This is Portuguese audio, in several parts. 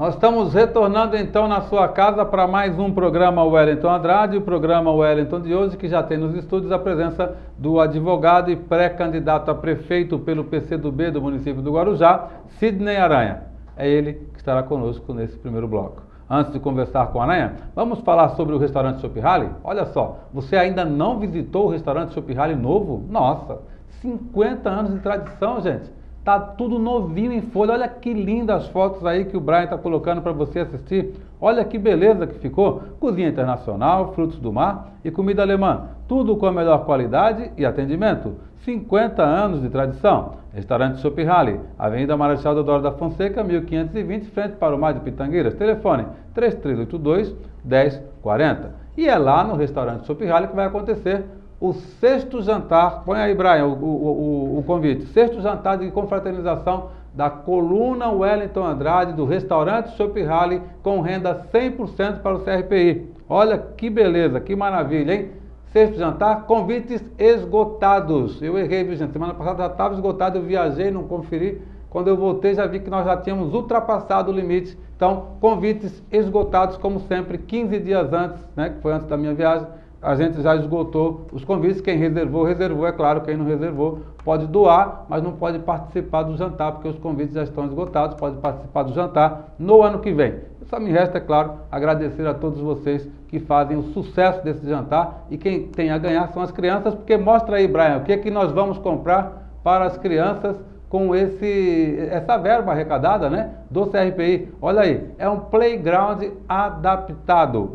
Nós estamos retornando então na sua casa para mais um programa Wellington Andrade, o programa Wellington de hoje, que já tem nos estúdios a presença do advogado e pré-candidato a prefeito pelo PCdoB do município do Guarujá, Sidney Aranha. É ele que estará conosco nesse primeiro bloco. Antes de conversar com a Aranha, vamos falar sobre o restaurante Chopp Halley? Olha só, você ainda não visitou o restaurante Chopp Halley novo? Nossa, 50 anos de tradição, gente. Tá tudo novinho em folha. Olha que lindas fotos aí que o Brian está colocando para você assistir. Olha que beleza que ficou. Cozinha internacional, frutos do mar e comida alemã. Tudo com a melhor qualidade e atendimento. 50 anos de tradição. Restaurante Chopp Halley, Avenida Marechal Deodoro da Fonseca, 1520, frente para o Mar de Pitangueiras. Telefone 3382-1040. E é lá no restaurante Chopp Halley que vai acontecer o sexto jantar, põe aí, Brian, o convite, sexto jantar de confraternização da coluna Wellington Andrade do restaurante Chopp Halley com renda 100% para o CRPI. Olha que beleza, que maravilha, hein? Sexto jantar, convites esgotados. Eu errei, viu, gente? Semana passada já estava esgotado, eu viajei, não conferi. Quando eu voltei já vi que nós já tínhamos ultrapassado o limite. Então, convites esgotados, como sempre, 15 dias antes, né, que foi antes da minha viagem. A gente já esgotou os convites, quem reservou, reservou, é claro, quem não reservou pode doar, mas não pode participar do jantar, porque os convites já estão esgotados, pode participar do jantar no ano que vem. Só me resta, é claro, agradecer a todos vocês que fazem o sucesso desse jantar, e quem tem a ganhar são as crianças, porque mostra aí, Brian, o que é que nós vamos comprar para as crianças com essa verba arrecadada, né, do CRPI. Olha aí, é um playground adaptado,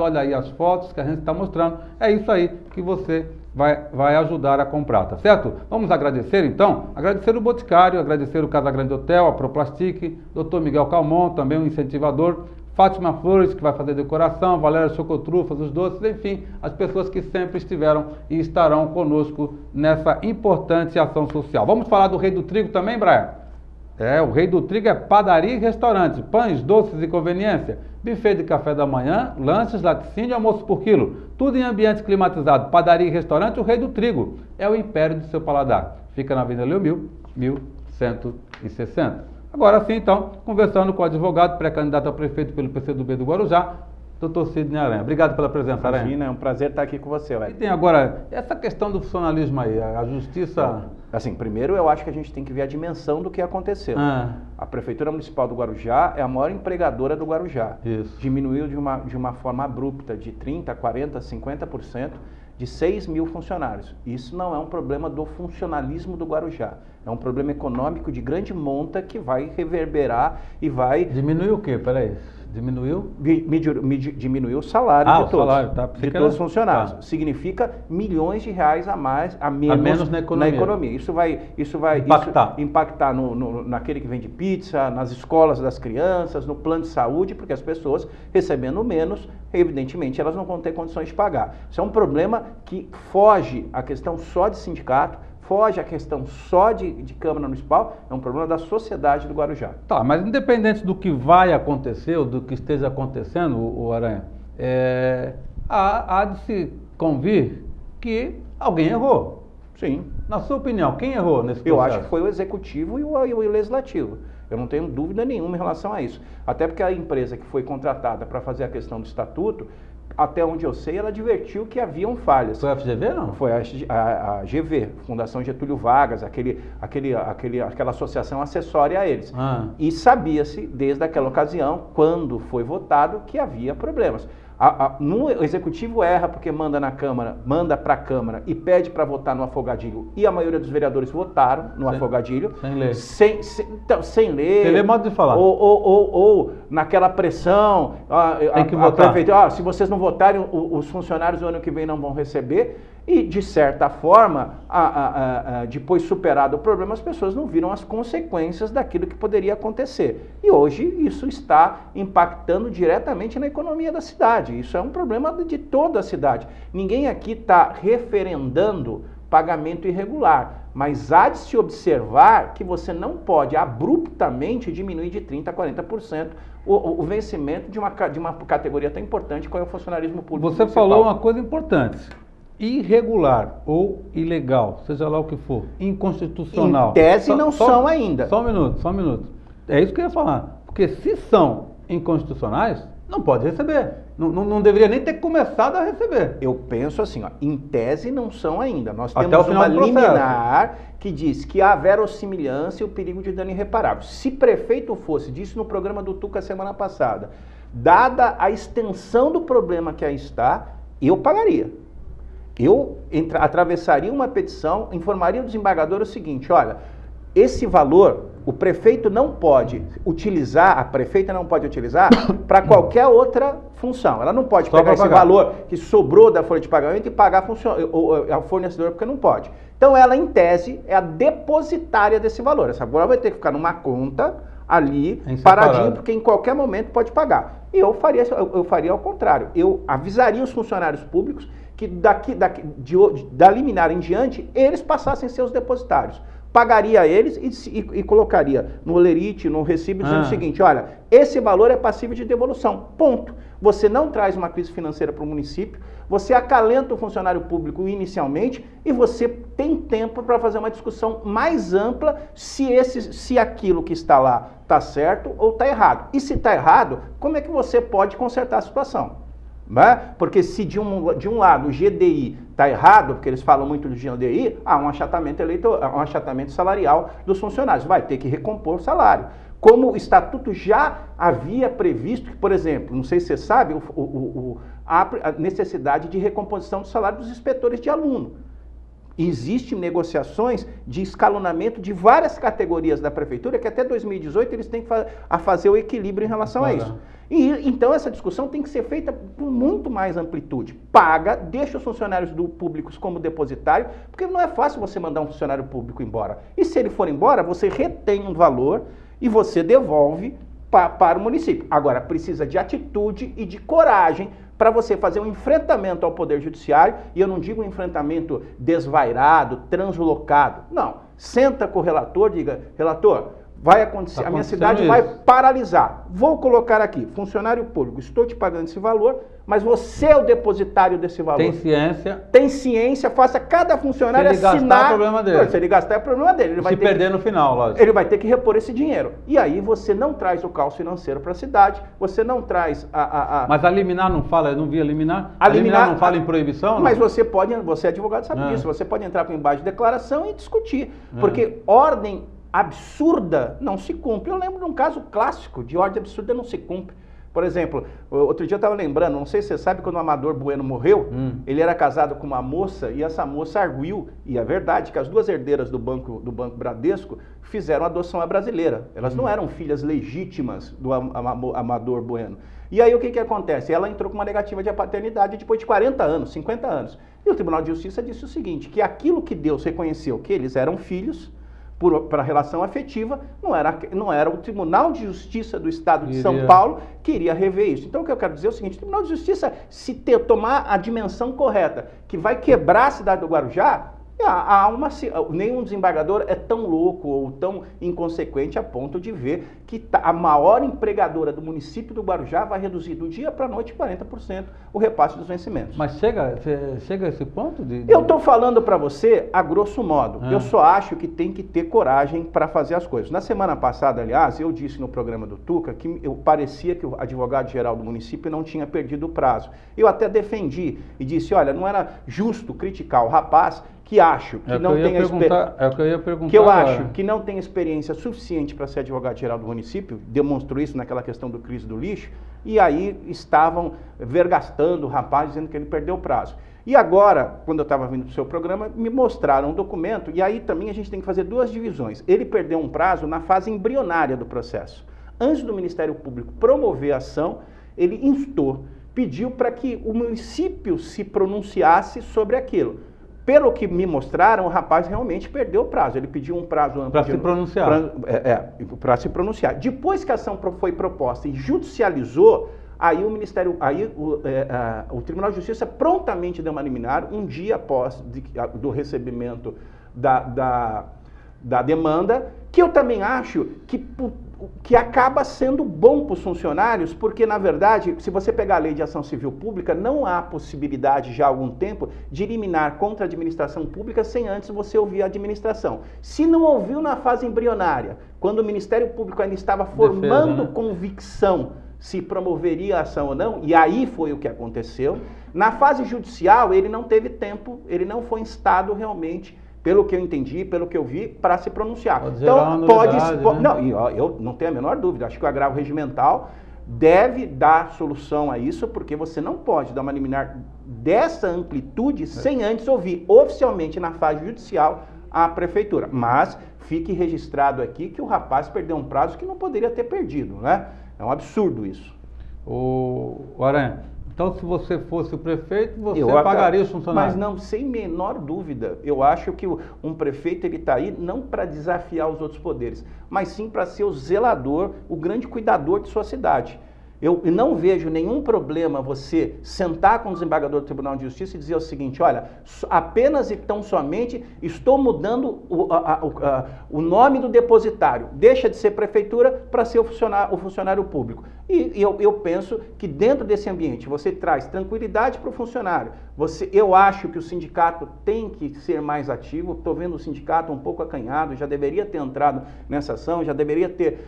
olha aí as fotos que a gente está mostrando, é isso aí que você vai ajudar a comprar, tá certo? Vamos agradecer então, agradecer o Boticário, agradecer o Casagrande Hotel, a Proplastic, Dr. Miguel Calmon, também um incentivador, Fátima Flores, que vai fazer decoração, Valéria Chocotrufas, os doces, enfim, as pessoas que sempre estiveram e estarão conosco nessa importante ação social. Vamos falar do Rei do Trigo também, Brian? O Rei do Trigo é padaria e restaurante, pães, doces e conveniência, buffet de café da manhã, lanches, laticínio e almoço por quilo, tudo em ambiente climatizado. Padaria e restaurante, o Rei do Trigo, é o império do seu paladar. Fica na Avenida Leomil, 1160. Agora sim, então, conversando com o advogado, pré-candidato a prefeito pelo PCdoB do Guarujá, Dr. Sidney Aranha. Obrigado pela presença, Aranha. Imagina, é um prazer estar aqui com você, Léo. E tem agora essa questão do funcionalismo aí, a justiça... Assim, primeiro eu acho que a gente tem que ver a dimensão do que aconteceu. A Prefeitura Municipal do Guarujá é a maior empregadora do Guarujá. Isso. Diminuiu de uma forma abrupta, de 30%, 40%, 50%, de 6 mil funcionários. Isso não é um problema do funcionalismo do Guarujá. É um problema econômico de grande monta que vai reverberar e vai... Diminuiu o quê? Peraí. Diminuiu? Diminuiu o salário de todos. Salário, tá. De todos os funcionários. Tá. Significa milhões de reais a menos na economia. Isso vai impactar naquele que vende pizza, nas escolas das crianças, no plano de saúde, porque as pessoas recebendo menos, evidentemente, elas não vão ter condições de pagar. Isso é um problema que foge à questão só de sindicato, foge a questão só de Câmara Municipal, é um problema da sociedade do Guarujá. Tá, mas independente do que vai acontecer, ou do que esteja acontecendo, o Aranha, há de se convir que alguém errou. Sim. Na sua opinião, quem errou nesse processo? Eu acho que foi o Executivo e o Legislativo. Eu não tenho dúvida nenhuma em relação a isso. Até porque a empresa que foi contratada para fazer a questão do estatuto, até onde eu sei, ela advertiu que haviam falhas. Foi a FGV, não? Foi a GV, Fundação Getúlio Vargas, aquela associação acessória a eles. E sabia-se, desde aquela ocasião, quando foi votado, que havia problemas. No Executivo erra porque manda para a Câmara e pede para votar no afogadilho, e a maioria dos vereadores votaram no afogadilho. Sem ler. Sem ler. Sem ler modo de falar. Ou naquela pressão, tem que votar. Prefeito, se vocês não votarem, os funcionários do ano que vem não vão receber. E, de certa forma, depois superado o problema, as pessoas não viram as consequências daquilo que poderia acontecer. E hoje isso está impactando diretamente na economia da cidade. Isso é um problema de toda a cidade. Ninguém aqui está referendando pagamento irregular, mas há de se observar que você não pode abruptamente diminuir de 30% a 40% o vencimento de uma categoria tão importante como é o funcionalismo público municipal. Você falou uma coisa importante. Irregular ou ilegal, seja lá o que for, inconstitucional. Em tese não são ainda. Só um minuto. É isso que eu ia falar. Porque se são inconstitucionais, não pode receber. Não deveria nem ter começado a receber. Eu penso assim, ó, em tese não são ainda. Nós Até temos o final uma do processo. liminar que diz que há verossimilhança e o perigo de dano irreparável. Se prefeito fosse, disse no programa do Tuca semana passada, dada a extensão do problema que aí está, eu pagaria. Eu atravessaria uma petição, informaria o desembargador o seguinte, olha, esse valor o prefeito não pode utilizar, a prefeita não pode utilizar para qualquer outra função. Ela não pode pegar esse valor que sobrou da folha de pagamento e pagar ao fornecedor, porque não pode. Então ela, em tese, é a depositária desse valor. Essa valor vai ter que ficar numa conta ali, paradinho, porque em qualquer momento pode pagar. E eu faria ao contrário. Eu avisaria os funcionários públicos que da liminar em diante, eles passassem seus depositários. Pagaria eles e colocaria no olerite, no recibo, dizendo o seguinte, olha, esse valor é passível de devolução, ponto. Você não traz uma crise financeira para o município, você acalenta o funcionário público inicialmente e você tem tempo para fazer uma discussão mais ampla se aquilo que está lá está certo ou está errado. E se está errado, como é que você pode consertar a situação? Né? Porque se de um lado o GDI está errado, porque eles falam muito do GDI, há um achatamento salarial dos funcionários, vai ter que recompor o salário. Como o estatuto já havia previsto, que, por exemplo, não sei se você sabe, a necessidade de recomposição do salário dos inspetores de aluno. Existem negociações de escalonamento de várias categorias da prefeitura que até 2018 eles têm que fazer o equilíbrio em relação a isso. E então essa discussão tem que ser feita com muito mais amplitude. Paga, deixa os funcionários públicos como depositário, porque não é fácil você mandar um funcionário público embora. E se ele for embora, você retém um valor e você devolve para o município. Agora, precisa de atitude e de coragem para você fazer um enfrentamento ao Poder Judiciário, e eu não digo um enfrentamento desvairado, translocado, não. Senta com o relator, diga, relator, vai acontecer, a minha cidade vai paralisar. Vou colocar aqui, funcionário público, estou te pagando esse valor, mas você é o depositário desse valor. Tem ciência. Tem ciência, faça cada funcionário assinar. Se ele gastar, é problema dele. Se ele gastar, é problema dele. Ele vai perder no final, lógico. Ele vai ter que repor esse dinheiro. E aí você não traz o caos financeiro para a cidade, você não traz Mas a liminar não fala, eu não vi a liminar. A liminar não fala em proibição? Mas você é advogado, sabe disso. Você pode entrar com embaixo de declaração e discutir. Porque ordem absurda não se cumpre. Eu lembro de um caso clássico de ordem absurda não se cumpre. Por exemplo, outro dia eu estava lembrando, não sei se você sabe, quando o Amador Bueno morreu, ele era casado com uma moça e essa moça arguiu, e é verdade que as duas herdeiras do Banco Bradesco fizeram adoção à brasileira. Elas não eram filhas legítimas do Amador Bueno. E aí o que acontece? Ela entrou com uma negativa de paternidade depois de 40 anos, 50 anos. E o Tribunal de Justiça disse o seguinte, que aquilo que Deus reconheceu, que eles eram filhos, para a relação afetiva, não era o Tribunal de Justiça do Estado de São Paulo que iria rever isso. Então o que eu quero dizer é o seguinte, o Tribunal de Justiça, se tomar a dimensão correta, que vai quebrar a cidade do Guarujá, nenhum desembargador é tão louco ou tão inconsequente a ponto de ver que a maior empregadora do município do Guarujá vai reduzir do dia para a noite 40% o repasse dos vencimentos. Mas chega a esse ponto de... Eu estou falando para você a grosso modo. Eu só acho que tem que ter coragem para fazer as coisas. Na semana passada, aliás, eu disse no programa do Tuca que parecia que o advogado-geral do município não tinha perdido o prazo. Eu até defendi e disse, olha, não era justo criticar o rapaz que acho que não tem que não tem experiência suficiente para ser advogado-geral do município, demonstrou isso naquela questão do crise do lixo, e aí estavam vergastando o rapaz, dizendo que ele perdeu o prazo. E agora, quando eu estava vindo para o seu programa, me mostraram um documento, e aí também a gente tem que fazer duas divisões. Ele perdeu um prazo na fase embrionária do processo. Antes do Ministério Público promover a ação, ele pediu para que o município se pronunciasse sobre aquilo. Pelo que me mostraram, o rapaz realmente perdeu o prazo. Ele pediu um prazo amplo. Para se pronunciar. Para se pronunciar. Depois que a ação foi proposta e judicializou, aí o Tribunal de Justiça prontamente deu uma liminar, um dia após do recebimento da demanda, que eu também acho que que acaba sendo bom para os funcionários, porque, na verdade, se você pegar a lei de ação civil pública, não há possibilidade, já há algum tempo, de eliminar contra a administração pública sem antes você ouvir a administração. Se não ouviu na fase embrionária, quando o Ministério Público ainda estava formando convicção se promoveria a ação ou não, e aí foi o que aconteceu, na fase judicial ele não teve tempo, ele não foi instado realmente, pelo que eu entendi, pelo que eu vi, para se pronunciar. Então, não, e ó, eu não tenho a menor dúvida, acho que o agravo regimental deve dar solução a isso, porque você não pode dar uma liminar dessa amplitude sem antes ouvir oficialmente na fase judicial a prefeitura. Mas fique registrado aqui que o rapaz perdeu um prazo que não poderia ter perdido, né? É um absurdo isso. O Aranha, então se você fosse o prefeito, você pagaria os funcionários? Mas não, sem menor dúvida. Eu acho que um prefeito ele está aí não para desafiar os outros poderes, mas sim para ser o zelador, o grande cuidador de sua cidade. Eu não vejo nenhum problema você sentar com o desembargador do Tribunal de Justiça e dizer o seguinte, olha, apenas e tão somente estou mudando o nome do depositário, deixa de ser prefeitura para ser o funcionário público. E eu penso que dentro desse ambiente você traz tranquilidade para o funcionário. Eu acho que o sindicato tem que ser mais ativo, estou vendo o sindicato um pouco acanhado, já deveria ter entrado nessa ação, já deveria ter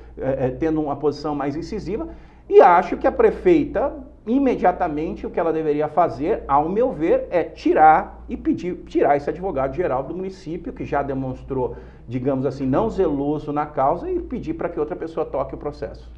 tendo uma posição mais incisiva. E acho que a prefeita, imediatamente, o que ela deveria fazer, ao meu ver, é tirar esse advogado-geral do município, que já demonstrou, digamos assim, não zeloso na causa, e pedir para que outra pessoa toque o processo.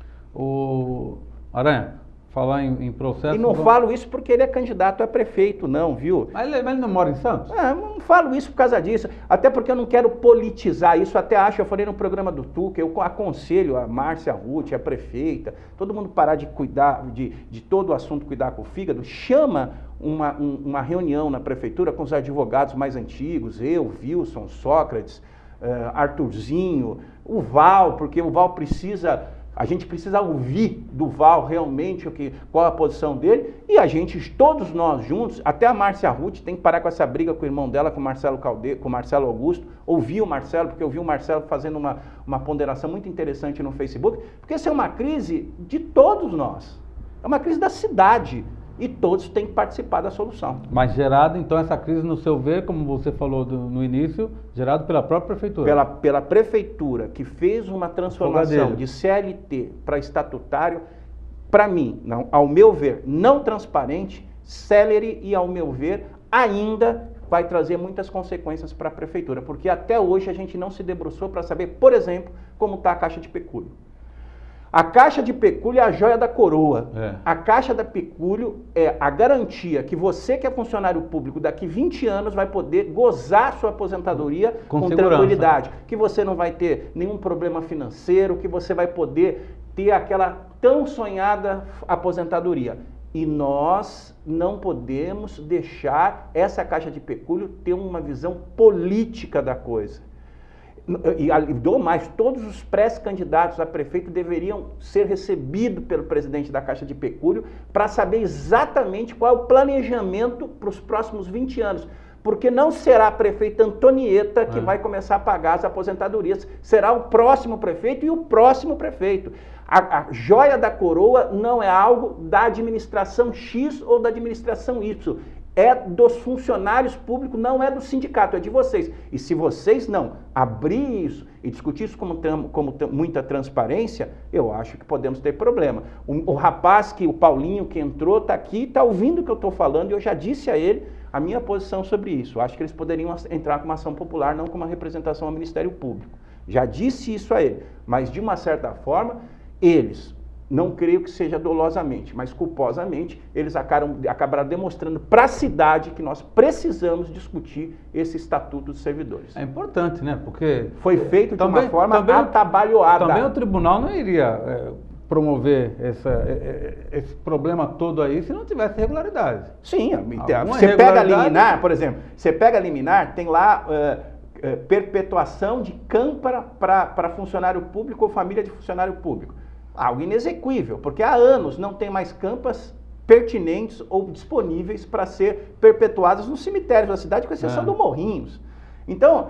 Aranha, falar em processo... E não falo isso porque ele é candidato a prefeito, não, viu? Mas ele não mora em Santos? Não falo isso por causa disso, até porque eu não quero politizar isso, até acho, eu falei no programa do Tuca, eu aconselho a Márcia Ruth, a prefeita, todo mundo parar de cuidar, de todo o assunto cuidar com o fígado, chama uma reunião na prefeitura com os advogados mais antigos, eu, Wilson, Sócrates, Arthurzinho, o Val, porque o Val a gente precisa ouvir do Val realmente qual a posição dele, e todos nós juntos, até a Márcia Ruth tem que parar com essa briga com o irmão dela, com o Marcelo Augusto, ouvir o Marcelo, porque eu vi o Marcelo fazendo uma ponderação muito interessante no Facebook, porque essa é uma crise de todos nós, é uma crise da cidade, e todos têm que participar da solução. Mas gerado, então, essa crise, no seu ver, como você falou no início, gerado pela própria prefeitura? Pela prefeitura, que fez uma transformação de CLT para estatutário, para mim, ao meu ver, não transparente, célere e, ao meu ver, ainda vai trazer muitas consequências para a prefeitura, porque até hoje a gente não se debruçou para saber, por exemplo, como está a Caixa de Pecúlio. A Caixa de Pecúlio é a joia da coroa. A Caixa de Pecúlio é a garantia que você que é funcionário público daqui 20 anos vai poder gozar sua aposentadoria com tranquilidade. Que você não vai ter nenhum problema financeiro, que você vai poder ter aquela tão sonhada aposentadoria. E nós não podemos deixar essa Caixa de Pecúlio ter uma visão política da coisa. E dou mais, todos os pré-candidatos a prefeito deveriam ser recebidos pelo presidente da Caixa de Pecúlio para saber exatamente qual é o planejamento para os próximos 20 anos. Porque não será a prefeita Antonieta que vai começar a pagar as aposentadorias, será o próximo prefeito e o próximo prefeito. A joia da coroa não é algo da administração X ou da administração Y. É dos funcionários públicos, não é do sindicato, é de vocês. E se vocês não abrir isso e discutir isso como muita transparência, eu acho que podemos ter problema. O rapaz, o Paulinho que entrou, está aqui, está ouvindo o que eu estou falando, e eu já disse a ele a minha posição sobre isso. Eu acho que eles poderiam entrar com uma ação popular, não com uma representação ao Ministério Público. Já disse isso a ele, mas de uma certa forma, eles... Não creio que seja dolosamente, mas culposamente, eles acabaram demonstrando para a cidade que nós precisamos discutir esse estatuto dos servidores. É importante, né? Porque foi feito de uma forma atabalhoada. Também o tribunal não iria promover esse problema todo aí se não tivesse regularidade. Sim, você pega a liminar, por exemplo, você pega a liminar, tem lá perpetuação de câmara para funcionário público ou família de funcionário público. Algo inexequível, porque há anos não tem mais campas pertinentes ou disponíveis para ser perpetuadas nos cemitérios da cidade, com exceção do Morrinhos. Então,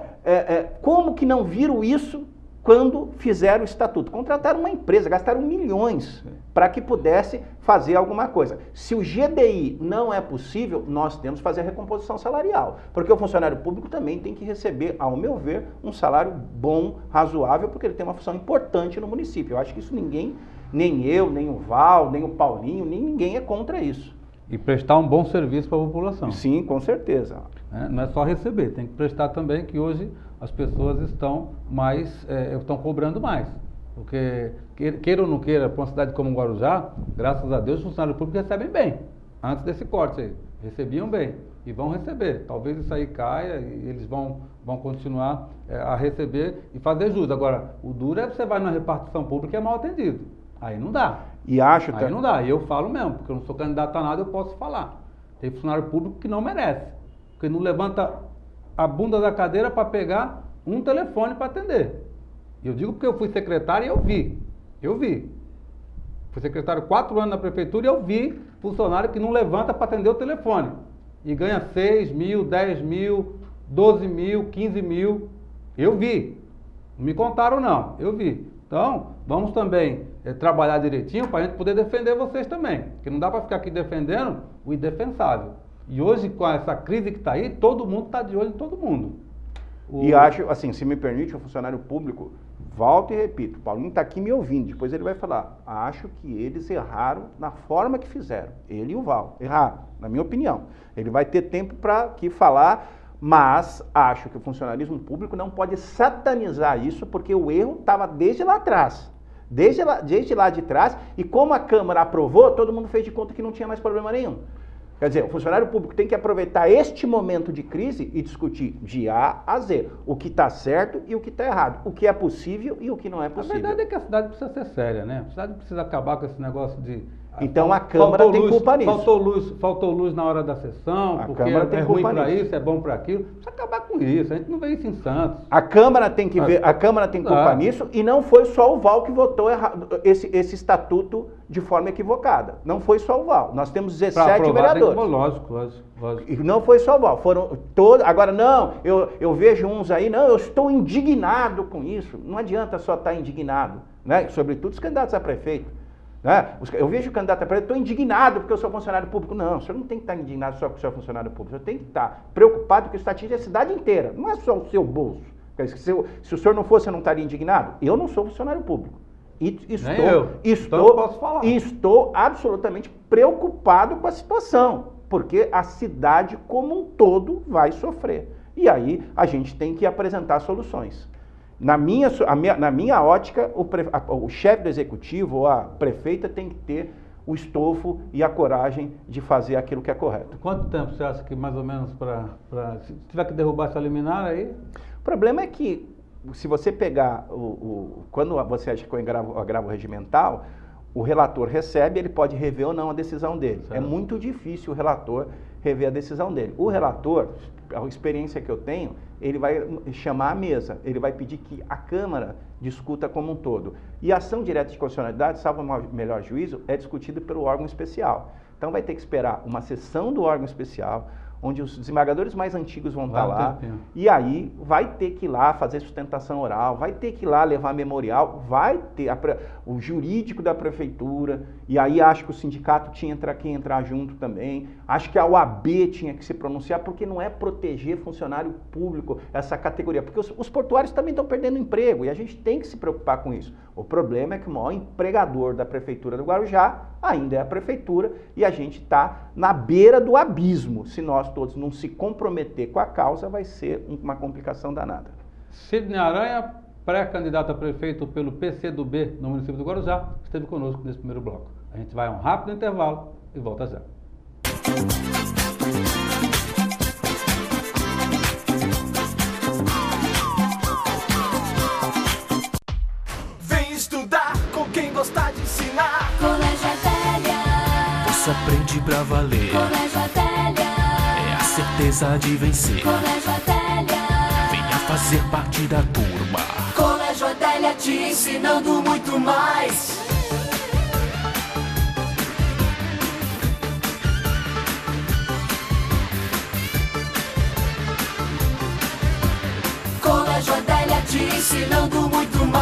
como que não viram isso quando fizeram o estatuto. Contrataram uma empresa, gastaram milhões para que pudesse fazer alguma coisa. Se o GDI não é possível, nós temos que fazer a recomposição salarial, porque o funcionário público também tem que receber, ao meu ver, um salário bom, razoável, porque ele tem uma função importante no município. Eu acho que isso ninguém, nem eu, nem o Val, nem o Paulinho, nem ninguém é contra isso. E prestar um bom serviço para a população. Sim, com certeza. Não é só receber, tem que prestar também, que hoje as pessoas estão estão cobrando mais. Porque, queira ou não queira, para uma cidade como Guarujá, graças a Deus, os funcionários públicos recebem bem. Antes desse corte aí, recebiam bem e vão receber. Talvez isso aí caia e eles vão continuar a receber e fazer jus. Agora, o duro é que você vai na repartição pública e é mal atendido. Aí não dá. Aí não dá. E eu falo mesmo, porque eu não sou candidato a nada, eu posso falar. Tem funcionário público que não merece. Porque não levanta a bunda da cadeira para pegar um telefone para atender. E eu digo porque eu fui secretário e eu vi. Fui secretário 4 anos na prefeitura e eu vi funcionário que não levanta para atender o telefone. E ganha 6 mil, 10 mil, 12 mil, 15 mil. Eu vi. Não me contaram não, eu vi. Então, vamos também trabalhar direitinho para a gente poder defender vocês também. Porque não dá para ficar aqui defendendo o indefensável. E hoje, com essa crise que está aí, todo mundo está de olho em todo mundo. E acho, assim, se me permite, o funcionário público, volto e repito, o Paulinho está aqui me ouvindo, depois ele vai falar, acho que eles erraram na forma que fizeram. Ele e o Val, erraram, na minha opinião. Ele vai ter tempo para aqui falar, mas acho que o funcionalismo público não pode satanizar isso, porque o erro estava desde lá atrás. Desde lá de trás, e como a Câmara aprovou, todo mundo fez de conta que não tinha mais problema nenhum. Quer dizer, o funcionário público tem que aproveitar este momento de crise e discutir de A a Z, o que está certo e o que está errado, o que é possível e o que não é possível. A verdade é que a cidade precisa ser séria, né? A cidade precisa acabar com esse negócio de... Então a Câmara tem culpa nisso. Faltou luz na hora da sessão, porque é ruim para isso, é bom para aquilo. Precisa acabar com isso, a gente não vê isso em Santos. A Câmara tem que ver, a Câmara tem culpa nisso, e não foi só o Val que votou esse estatuto de forma equivocada. Não foi só o Val. Nós temos 17 vereadores. Lógico. E não foi só o Val, foram todos. Agora, não, eu vejo uns aí, não, eu estou indignado com isso. Não adianta só estar indignado, né? Sobretudo os candidatos a prefeito. Né? Eu vejo o candidato a prefeito, estou indignado porque eu sou funcionário público. Não, o senhor não tem que estar indignado só porque o senhor é funcionário público. O senhor tem que estar preocupado porque isso atinge a cidade inteira. Não é só o seu bolso. Se o senhor não fosse, eu não estaria indignado? Eu não sou funcionário público. Estou absolutamente preocupado com a situação, porque a cidade como um todo vai sofrer. E aí a gente tem que apresentar soluções. Na minha ótica, o chefe do executivo ou a prefeita tem que ter o estofo e a coragem de fazer aquilo que é correto. Quanto tempo você acha que mais ou menos se tiver que derrubar essa liminar aí? O problema é que se você pegar, quando você acha que é o agravo regimental, o relator recebe, ele pode rever ou não a decisão dele. Certo. É muito difícil o relator rever a decisão dele. O relator, a experiência que eu tenho, ele vai chamar a mesa, ele vai pedir que a Câmara discuta como um todo. E a ação direta de constitucionalidade, salvo o melhor juízo, é discutida pelo órgão especial. Então vai ter que esperar uma sessão do órgão especial, onde os desembargadores mais antigos vão estar lá, e aí vai ter que ir lá fazer sustentação oral, vai ter que ir lá levar memorial, vai ter o jurídico da prefeitura, e aí acho que o sindicato tinha que entrar junto também, acho que a OAB tinha que se pronunciar, porque não é proteger funcionário público, essa categoria, porque os portuários também estão perdendo emprego, e a gente tem que se preocupar com isso. O problema é que o maior empregador da prefeitura do Guarujá ainda é a prefeitura, e a gente está na beira do abismo. Se nós todos não se comprometer com a causa, vai ser uma complicação danada. Sidney Aranha, pré-candidato a prefeito pelo PCdoB no município do Guarujá, esteve conosco nesse primeiro bloco. A gente vai a um rápido intervalo e volta já. Vem estudar com quem gosta de ensinar. Colégio Adélia. Você aprende pra valer. Colégio Adélia. É a certeza de vencer. Colégio Adélia. Venha fazer parte da turma. Colégio Adélia te ensinando muito mais. Colégio Adélia te ensinando muito mais.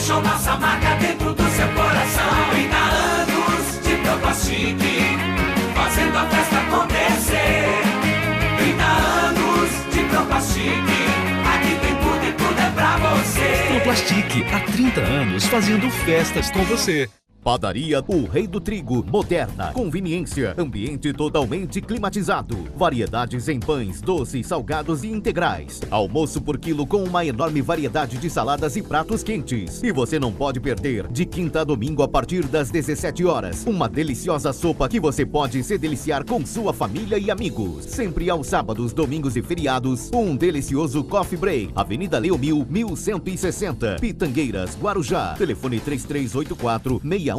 deixou nossa marca dentro do seu coração. 30 anos de Proplastic, fazendo a festa acontecer. 30 anos de Proplastic, aqui tem tudo e tudo é pra você. Proplastic, há 30 anos fazendo festas com você. Padaria O Rei do Trigo, moderna, conveniência, ambiente totalmente climatizado, variedades em pães, doces, salgados e integrais, almoço por quilo com uma enorme variedade de saladas e pratos quentes. E você não pode perder, de quinta a domingo a partir das 17 horas, uma deliciosa sopa que você pode se deliciar com sua família e amigos. Sempre aos sábados, domingos e feriados, um delicioso coffee break. Avenida Leomil, 1160, Pitangueiras, Guarujá. Telefone 3384-6132.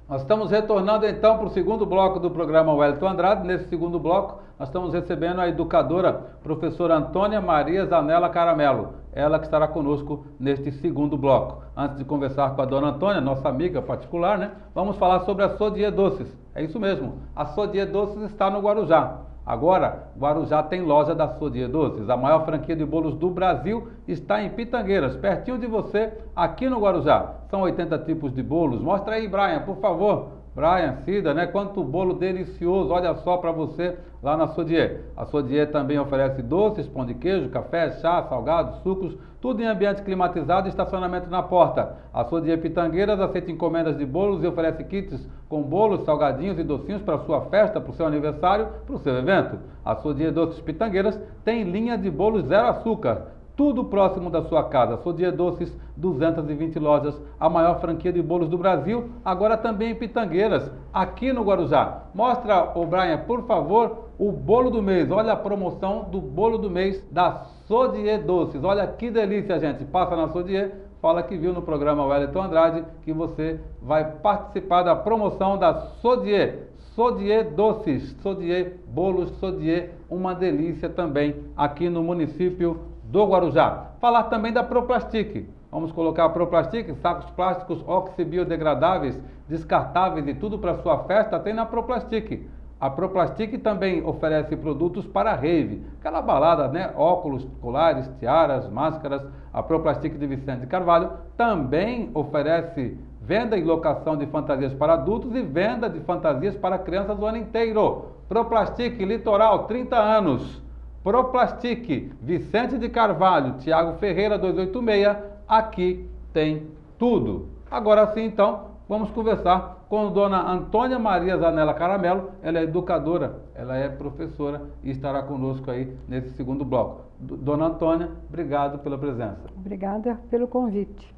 Nós estamos retornando então para o segundo bloco do programa Wellington Andrade. Nesse segundo bloco, nós estamos recebendo a educadora, professora Antônia Maria Zanella Caramelo. Ela que estará conosco neste segundo bloco. Antes de conversar com a dona Antônia, nossa amiga particular, né? Vamos falar sobre a Sodier Doces. É isso mesmo, a Sodier Doces está no Guarujá. Agora, Guarujá tem loja da Sodier Doces. A maior franquia de bolos do Brasil está em Pitangueiras, pertinho de você, aqui no Guarujá. São 80 tipos de bolos. Mostra aí, Brian, por favor. Brian, Cida, né? Quanto bolo delicioso, olha só para você lá na Sodier. A Sodier também oferece doces, pão de queijo, café, chá, salgados, sucos, tudo em ambiente climatizado e estacionamento na porta. A Sodier Pitangueiras aceita encomendas de bolos e oferece kits com bolos, salgadinhos e docinhos para sua festa, para o seu aniversário, para o seu evento. A Sodier Doces Pitangueiras tem linha de bolos zero açúcar. Tudo próximo da sua casa. Sodier Doces, 220 lojas, a maior franquia de bolos do Brasil, agora também em Pitangueiras, aqui no Guarujá. Mostra, ô Brian, por favor, o bolo do mês. Olha a promoção do bolo do mês da Sodier Doces. Olha que delícia, gente. Passa na Sodier, fala que viu no programa Wellington Andrade, que você vai participar da promoção da Sodier. Sodier Doces, Sodier Bolos, Sodier, uma delícia também aqui no município do Guarujá. Falar também da Proplastic. Vamos colocar a Proplastic, sacos plásticos oxibiodegradáveis, descartáveis e tudo para sua festa, tem na Proplastic. A Proplastic também oferece produtos para rave, aquela balada, né? Óculos, colares, tiaras, máscaras. A Proplastic de Vicente de Carvalho também oferece venda e locação de fantasias para adultos e venda de fantasias para crianças o ano inteiro. Proplastic, Litoral, 30 anos. Proplastic, Vicente de Carvalho, Tiago Ferreira 286, aqui tem tudo. Agora sim, então, vamos conversar com dona Antônia Maria Zanella Caramelo. Ela é educadora, ela é professora e estará conosco aí nesse segundo bloco. Dona Antônia, obrigado pela presença. Obrigada pelo convite.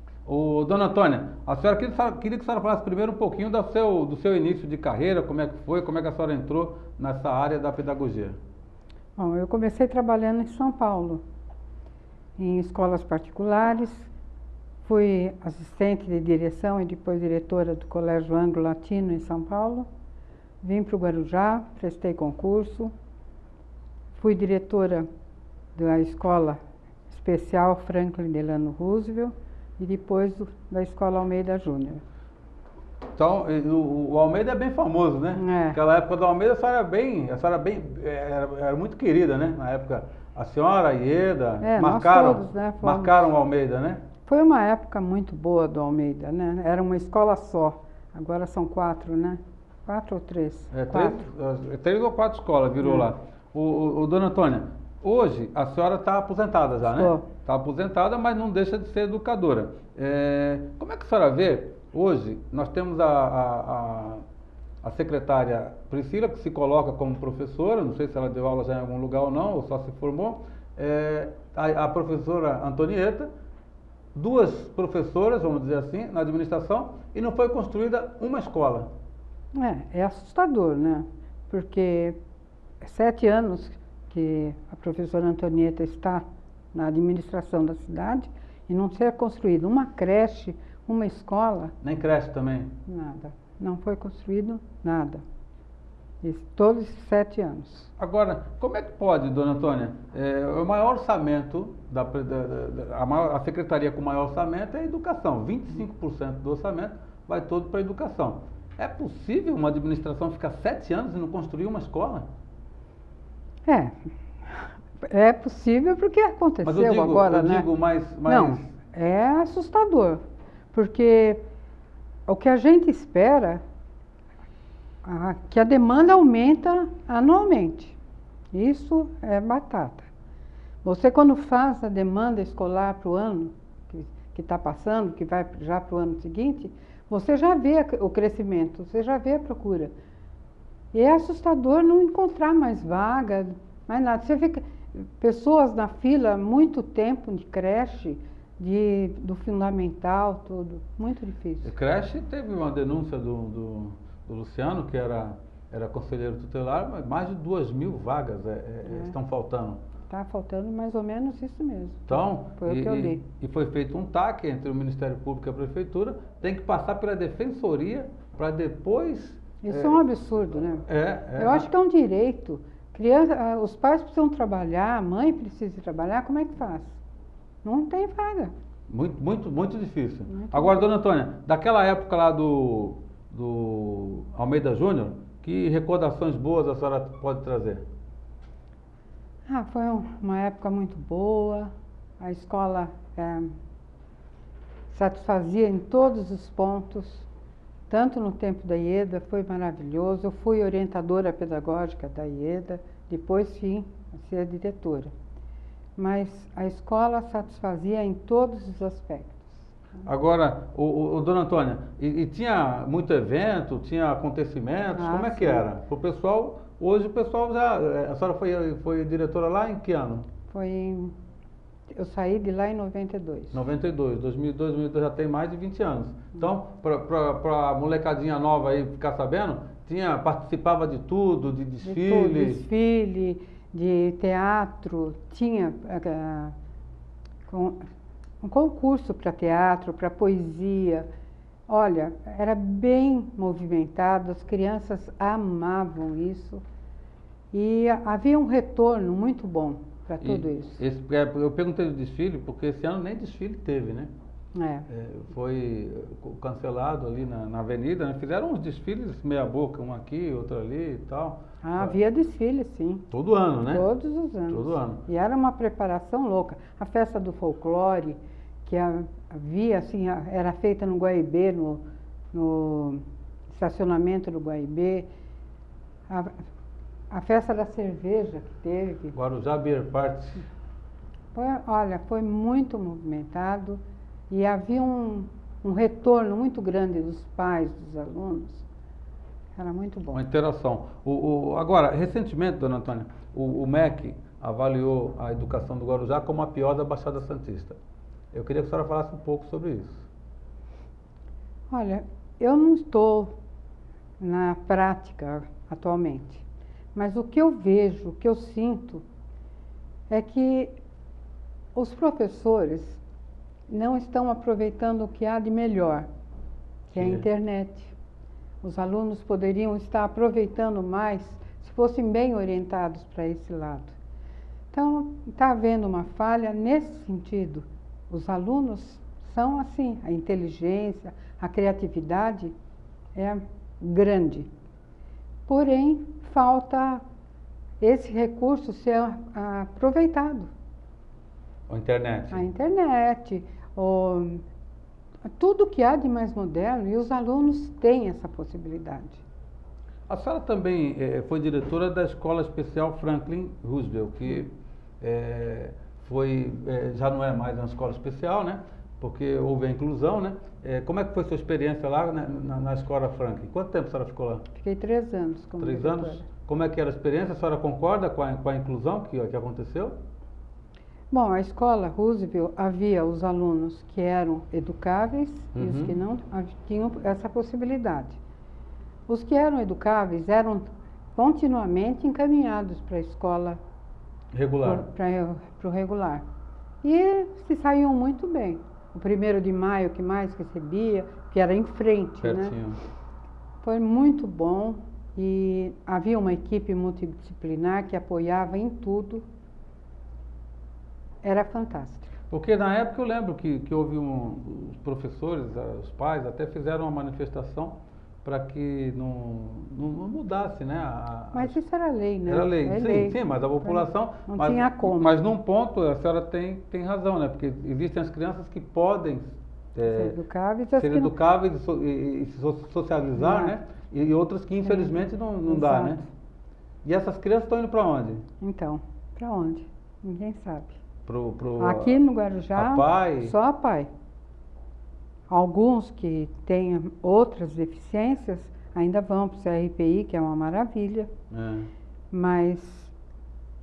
Dona Antônia, a senhora queria que a senhora falasse primeiro um pouquinho do seu início de carreira, como é que foi, como é que a senhora entrou nessa área da pedagogia. Bom, eu comecei trabalhando em São Paulo, em escolas particulares, fui assistente de direção e depois diretora do Colégio Anglo-Latino em São Paulo, vim para o Guarujá, prestei concurso, fui diretora da Escola Especial Franklin Delano Roosevelt e depois da Escola Almeida Júnior. Então, o Almeida é bem famoso, né? Naquela época do Almeida, a senhora era muito querida, né? Na época, a senhora, a Ieda, marcaram, todos, né, marcaram o Almeida, né? Foi uma época muito boa do Almeida, né? Era uma escola só, agora são 4, né? 4 ou 3? 3 ou 4 escolas virou lá. Dona Antônia, hoje a senhora está aposentada já, né? Está aposentada, mas não deixa de ser educadora. Como é que a senhora vê? Hoje, nós temos a secretária Priscila, que se coloca como professora, não sei se ela deu aula já em algum lugar ou não, ou só se formou, a professora Antonieta, 2 professoras, vamos dizer assim, na administração, e não foi construída uma escola. É assustador, né? Porque 7 anos que a professora Antonieta está na administração da cidade e não ser construída uma creche, uma escola. Nem creche também? Nada. Não foi construído nada. Todos esses 7 anos. Agora, como é que pode, dona Antônia? O maior orçamento, a secretaria com o maior orçamento é a educação. 25% do orçamento vai todo para a educação. É possível uma administração ficar 7 anos e não construir uma escola? É possível porque aconteceu agora, né? Não, é assustador, porque o que a gente espera é que a demanda aumenta anualmente. Isso é batata. Você quando faz a demanda escolar para o ano que está passando, que vai já para o ano seguinte, você já vê o crescimento, você já vê a procura. E é assustador não encontrar mais vaga, mais nada. Você vê pessoas na fila há muito tempo de creche, do fundamental, tudo. Muito difícil. A creche teve uma denúncia do Luciano, que era conselheiro tutelar, mas mais de 2.000 vagas estão faltando. Está faltando mais ou menos isso mesmo. Então, foi o que eu li. E foi feito um TAC entre o Ministério Público e a Prefeitura, tem que passar pela Defensoria para depois... Isso é um absurdo, né? Eu acho que é um direito. Os pais precisam trabalhar, a mãe precisa trabalhar, como é que faz? Não tem vaga. Muito difícil. Agora, dona Antônia, daquela época lá do Almeida Júnior, que recordações boas a senhora pode trazer? Foi uma época muito boa, a escola satisfazia em todos os pontos, tanto no tempo da IEDA, foi maravilhoso. Eu fui orientadora pedagógica da IEDA, depois vim a ser diretora. Mas a escola satisfazia em todos os aspectos. Agora, dona Antônia, e tinha muito evento, tinha acontecimentos, como é que era? O pessoal, hoje o pessoal a senhora foi diretora lá em que ano? Eu saí de lá em 92. 2002 já tem mais de 20 anos. Então, para a molecadinha nova aí ficar sabendo, participava de tudo, de desfile? De tudo, desfile, de teatro, tinha um concurso para teatro, para poesia. Olha, era bem movimentado, as crianças amavam isso e havia um retorno muito bom para tudo isso. Eu perguntei do desfile porque esse ano nem desfile teve, né? Foi cancelado ali na avenida, né? Fizeram uns desfiles meia boca, um aqui, outro ali e tal. Havia desfile, sim. Todo ano, né? Todos os anos. Todo ano. E era uma preparação louca. A festa do folclore, que havia, assim, era feita no Guaibê, no estacionamento do Guaibê. A festa da cerveja que teve. Guarujá Beer Party. Foi muito movimentado e havia um retorno muito grande dos pais, dos alunos. Era muito bom. Uma interação. Agora, recentemente, dona Antônia, o MEC avaliou a educação do Guarujá como a pior da Baixada Santista. Eu queria que a senhora falasse um pouco sobre isso. Olha, eu não estou na prática atualmente, mas o que eu vejo, o que eu sinto, é que os professores não estão aproveitando o que há de melhor, que é a internet. Os alunos poderiam estar aproveitando mais se fossem bem orientados para esse lado. Então, está havendo uma falha nesse sentido. Os alunos são assim, a inteligência, a criatividade é grande. Porém, falta esse recurso ser aproveitado. A internet. A internet, tudo que há de mais moderno, e os alunos têm essa possibilidade. A senhora também foi diretora da Escola Especial Franklin Roosevelt, que já não é mais uma escola especial, né? Porque houve a inclusão, né? Como é que foi a sua experiência lá na Escola Franklin? Quanto tempo a senhora ficou lá? Fiquei 3 anos como 3 diretora. anos? Como é que era a experiência? A senhora concorda com a inclusão que aconteceu? Bom, a escola Roosevelt havia os alunos que eram educáveis e os que não tinham essa possibilidade. Os que eram educáveis eram continuamente encaminhados para a escola regular. Para o regular. E se saíam muito bem. O 1º de maio que mais recebia, que era em frente, pertinho, né? Foi muito bom e havia uma equipe multidisciplinar que apoiava em tudo. Era fantástico. Porque na época eu lembro que houve os professores, os pais até fizeram uma manifestação para que não mudasse, né? Mas isso era lei, né? Era lei, É sim, lei. sim, mas a população... Não mas, tinha como. Mas num ponto a senhora tem razão, né? Porque existem as crianças que podem Ser educáveis, ser educáveis e se socializar, né? E outras que infelizmente não dá, né? Exato. E essas crianças estão indo para onde? Então, para onde? Ninguém sabe. Aqui Aqui no Guarujá, a PAI? só a PAI. Alguns que têm outras deficiências ainda vão para o CRPI, que é uma maravilha, mas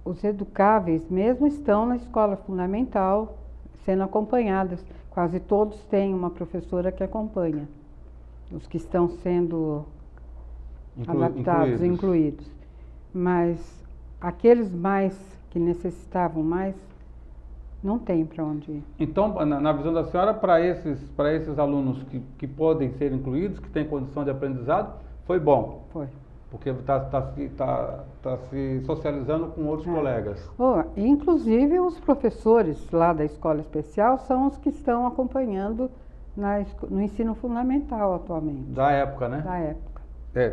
os educáveis mesmo estão na escola fundamental, sendo acompanhadas. Quase todos têm uma professora que acompanha, os que estão sendo adaptados, incluídos. Mas aqueles mais que necessitavam mais, não tem para onde ir. Então, na visão da senhora, para esses alunos que podem ser incluídos, que têm condição de aprendizado, foi bom? Foi. Porque está se socializando com outros colegas. Inclusive, os professores lá da escola especial são os que estão acompanhando no ensino fundamental atualmente. Da época, né? Da época.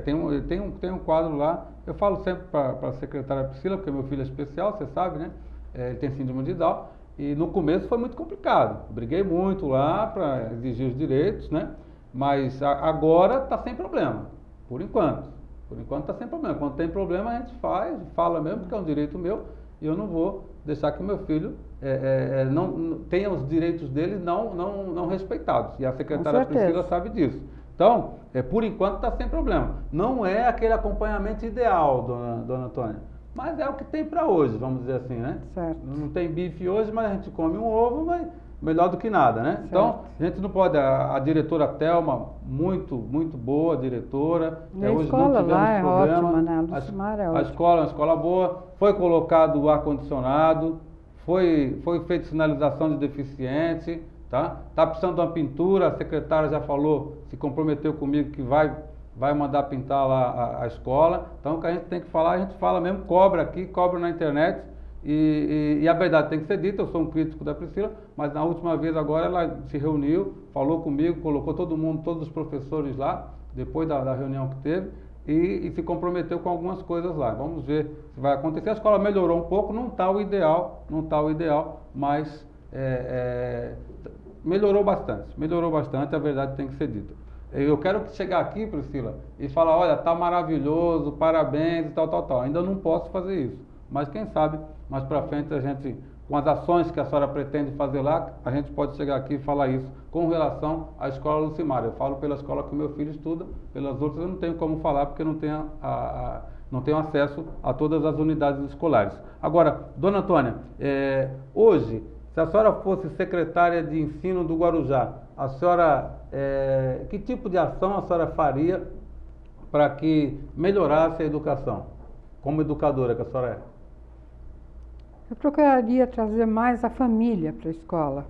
Tem um quadro lá, eu falo sempre para a secretária Priscila, porque meu filho é especial, você sabe, né? Ele tem síndrome de Down, e no começo foi muito complicado. Briguei muito lá para exigir os direitos, né? Mas agora está sem problema, por enquanto. Por enquanto está sem problema. Quando tem problema a gente fala mesmo, porque é um direito meu, e eu não vou deixar que o meu filho não tenha os direitos dele não respeitados. E a secretária Priscila sabe disso. Então, por enquanto está sem problema. Não é aquele acompanhamento ideal, dona Antônia, mas é o que tem para hoje, vamos dizer assim, né? Certo. Não tem bife hoje, mas a gente come um ovo, mas melhor do que nada, né? Certo. Então, a gente não pode... A diretora Thelma, muito boa diretora. A hoje escola não lá é problema. ótima, né? A Lucimar é ótima. A escola é uma escola boa. Foi colocado o ar-condicionado, foi feita sinalização de deficiente, tá? Tá precisando de uma pintura, a secretária já falou, se comprometeu comigo que vai mandar pintar lá a escola. Então, o que a gente tem que falar, a gente fala mesmo, cobra aqui, cobra na internet. E a verdade tem que ser dita, eu sou um crítico da Priscila, mas na última vez agora ela se reuniu, falou comigo, colocou todo mundo, todos os professores lá, depois da reunião que teve, e se comprometeu com algumas coisas lá. Vamos ver se vai acontecer. A escola melhorou um pouco, não está o ideal, mas melhorou bastante, a verdade tem que ser dita. Eu quero chegar aqui, Priscila, e falar, olha, tá maravilhoso, parabéns e tal. Ainda não posso fazer isso, mas quem sabe mais para frente a gente, com as ações que a senhora pretende fazer lá, a gente pode chegar aqui e falar isso com relação à escola Lucimar. Eu falo pela escola que meu filho estuda, pelas outras eu não tenho como falar porque não tenho acesso a todas as unidades escolares. Agora, dona Antônia, hoje, se a senhora fosse secretária de ensino do Guarujá, a senhora, que tipo de ação a senhora faria para que melhorasse a educação, como educadora que a senhora é? Eu procuraria trazer mais a família para a escola.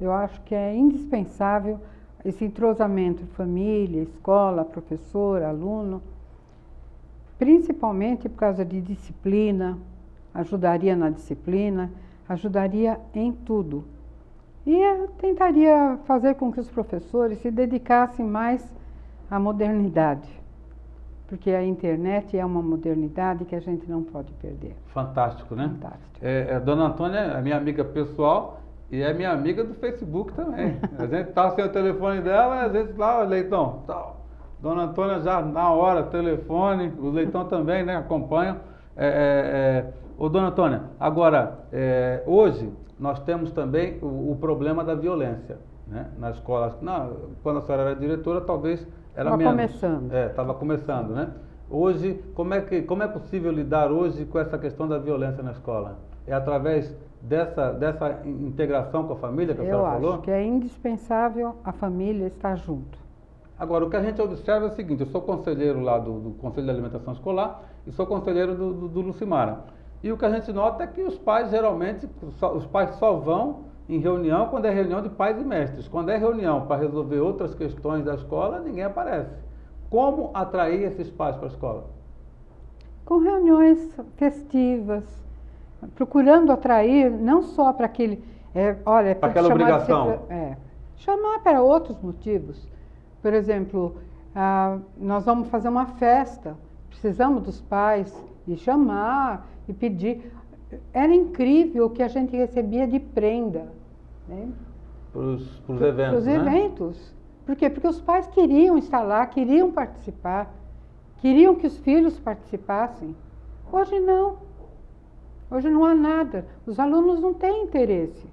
Eu acho que é indispensável esse entrosamento de família, escola, professor, aluno, principalmente por causa de disciplina, ajudaria na disciplina, ajudaria em tudo. E tentaria fazer com que os professores se dedicassem mais à modernidade, porque a internet é uma modernidade que a gente não pode perder. Fantástico, né? Fantástico. Dona Antônia é minha amiga pessoal e é minha amiga do Facebook também. A gente tá sem o telefone dela, às vezes lá, Leitão, tal. Dona Antônia já na hora, telefone, o Leitão também, né, acompanha. Ô, dona Antônia, agora, hoje nós temos também o problema da violência, né, na escola. Quando a senhora era diretora, talvez era menos. Começando. Estava começando, né? Hoje, como é possível lidar hoje com essa questão da violência na escola? É através dessa integração com a família que a senhora falou? Eu acho que é indispensável a família estar junto. Agora, o que a gente observa é o seguinte, eu sou conselheiro lá do Conselho de Alimentação Escolar e sou conselheiro do Lucimara. E o que a gente nota é que os pais geralmente, os pais só vão em reunião quando é reunião de pais e mestres. Quando é reunião para resolver outras questões da escola, ninguém aparece. Como atrair esses pais para a escola? Com reuniões festivas, procurando atrair não só para aquele... para aquela obrigação. Chamar para outros motivos. Por exemplo, nós vamos fazer uma festa, precisamos dos pais, e chamar, e pedir. Era incrível o que a gente recebia de prenda, né? Para os eventos, Para os eventos. Por quê? Porque os pais queriam estar lá, queriam participar, queriam que os filhos participassem. Hoje não. Hoje não há nada. Os alunos não têm interesse.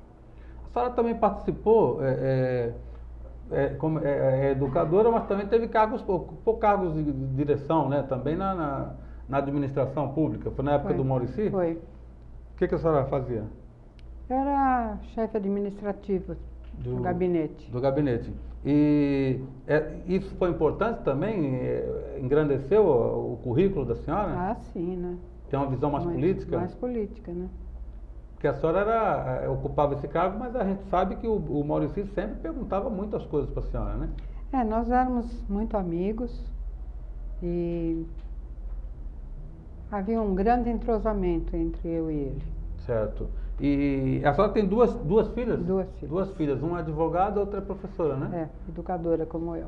A senhora também participou, como educadora, mas também teve ocupou cargos de direção, né? Também na administração pública. Foi na época do Mauricy? Foi. O que a senhora fazia? Eu era chefe administrativa do gabinete. Do gabinete. E isso foi importante também? Engrandeceu o currículo da senhora? Ah, sim, né? Tem uma visão mais política? Mais política, né? Porque a senhora ocupava esse cargo, mas a gente sabe que o Mauricy sempre perguntava muitas coisas para a senhora, né? Nós éramos muito amigos e havia um grande entrosamento entre eu e ele. Certo. E a senhora tem duas filhas? Duas filhas. Duas filhas, uma é advogada, outra é professora, né? Educadora como eu.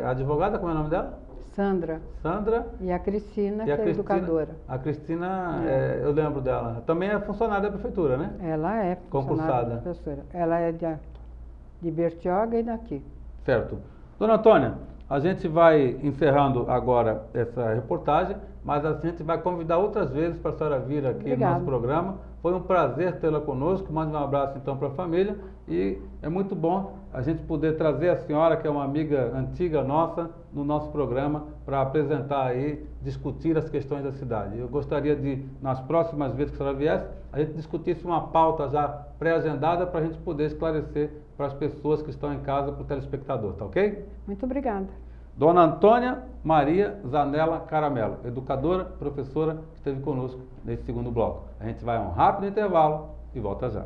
A advogada, como é o nome dela? Sandra. Sandra. E a Cristina, que é educadora. A Cristina, eu lembro dela. Também é funcionária da prefeitura, né? Ela é funcionária da professora. Ela é de Bertioga e daqui. Certo. Dona Antônia, a gente vai encerrando agora essa reportagem, mas a gente vai convidar outras vezes para a senhora vir aqui no nosso programa. Foi um prazer tê-la conosco. Mande um abraço então para a família e é muito bom a gente poder trazer a senhora, que é uma amiga antiga nossa, no nosso programa para apresentar aí, discutir as questões da cidade. Eu gostaria de, nas próximas vezes que a senhora viesse, a gente discutisse uma pauta já pré-agendada para a gente poder esclarecer para as pessoas que estão em casa, para o telespectador, tá ok? Muito obrigada. Dona Antônia Maria Zanella Caramelo, educadora, professora, que esteve conosco nesse segundo bloco. A gente vai a um rápido intervalo e volta já.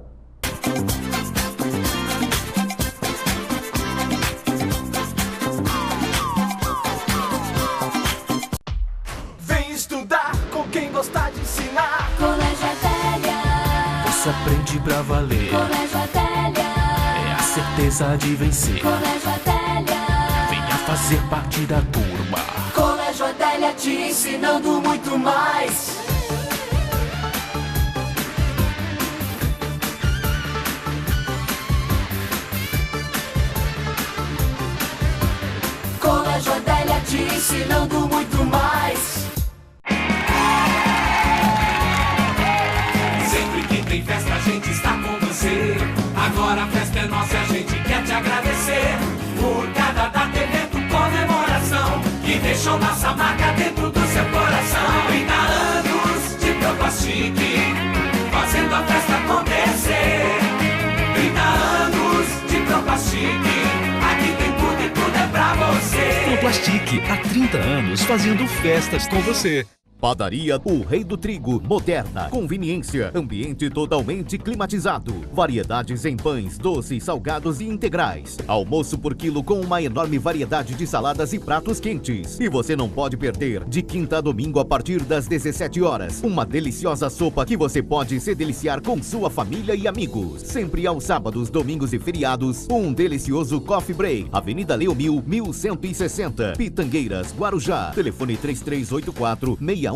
Vem estudar com quem gosta de ensinar. Colégio Adélia. Você aprende pra valer. Colégio Adélia. É a certeza de vencer. Colégio Adélia. Venha fazer parte da turma. Colégio Adélia te ensinando muito mais. Colégio Adélia te ensinando muito mais. Sempre que tem festa a gente está com você. Agora a festa é nossa e a gente quer te agradecer por cada data, evento, comemoração que deixou nossa marca dentro do seu coração. 30 anos de Tropa Chique, fazendo a festa acontecer. 30 anos de Tropa Chique, aqui tem tudo e tudo é pra você. Complastique, há 30 anos fazendo festas com você. Padaria O Rei do Trigo, moderna, conveniência, ambiente totalmente climatizado, variedades em pães, doces, salgados e integrais, almoço por quilo com uma enorme variedade de saladas e pratos quentes. E você não pode perder, de quinta a domingo a partir das 17 horas, uma deliciosa sopa que você pode se deliciar com sua família e amigos. Sempre aos sábados, domingos e feriados, um delicioso coffee break. Avenida Leomil, 1160, Pitangueiras, Guarujá. Telefone 3384-6132.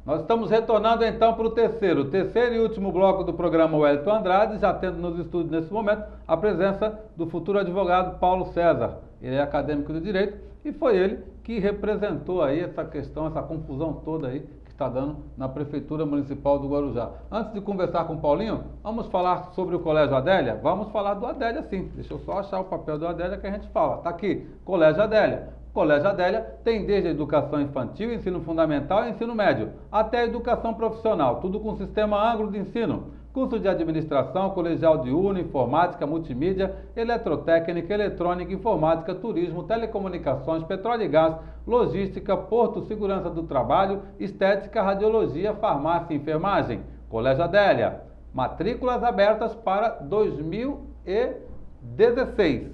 Nós estamos retornando então para o terceiro e último bloco do programa Wellington Andrade, já tendo nos estúdios nesse momento a presença do futuro advogado Paulo César. Ele é acadêmico de Direito e foi ele que representou aí essa questão, essa confusão toda aí que está dando na Prefeitura Municipal do Guarujá. Antes de conversar com o Paulinho, vamos falar sobre o Colégio Adélia? Vamos falar do Adélia sim. Deixa eu só achar o papel do Adélia que a gente fala. Está aqui, Colégio Adélia. O Colégio Adélia tem desde a educação infantil, ensino fundamental e ensino médio, até a educação profissional, tudo com sistema ângulo de ensino. Curso de administração, colegial diurno, informática, multimídia, eletrotécnica, eletrônica, informática, turismo, telecomunicações, petróleo e gás, logística, porto, segurança do trabalho, estética, radiologia, farmácia e enfermagem. Colégio Adélia. Matrículas abertas para 2016.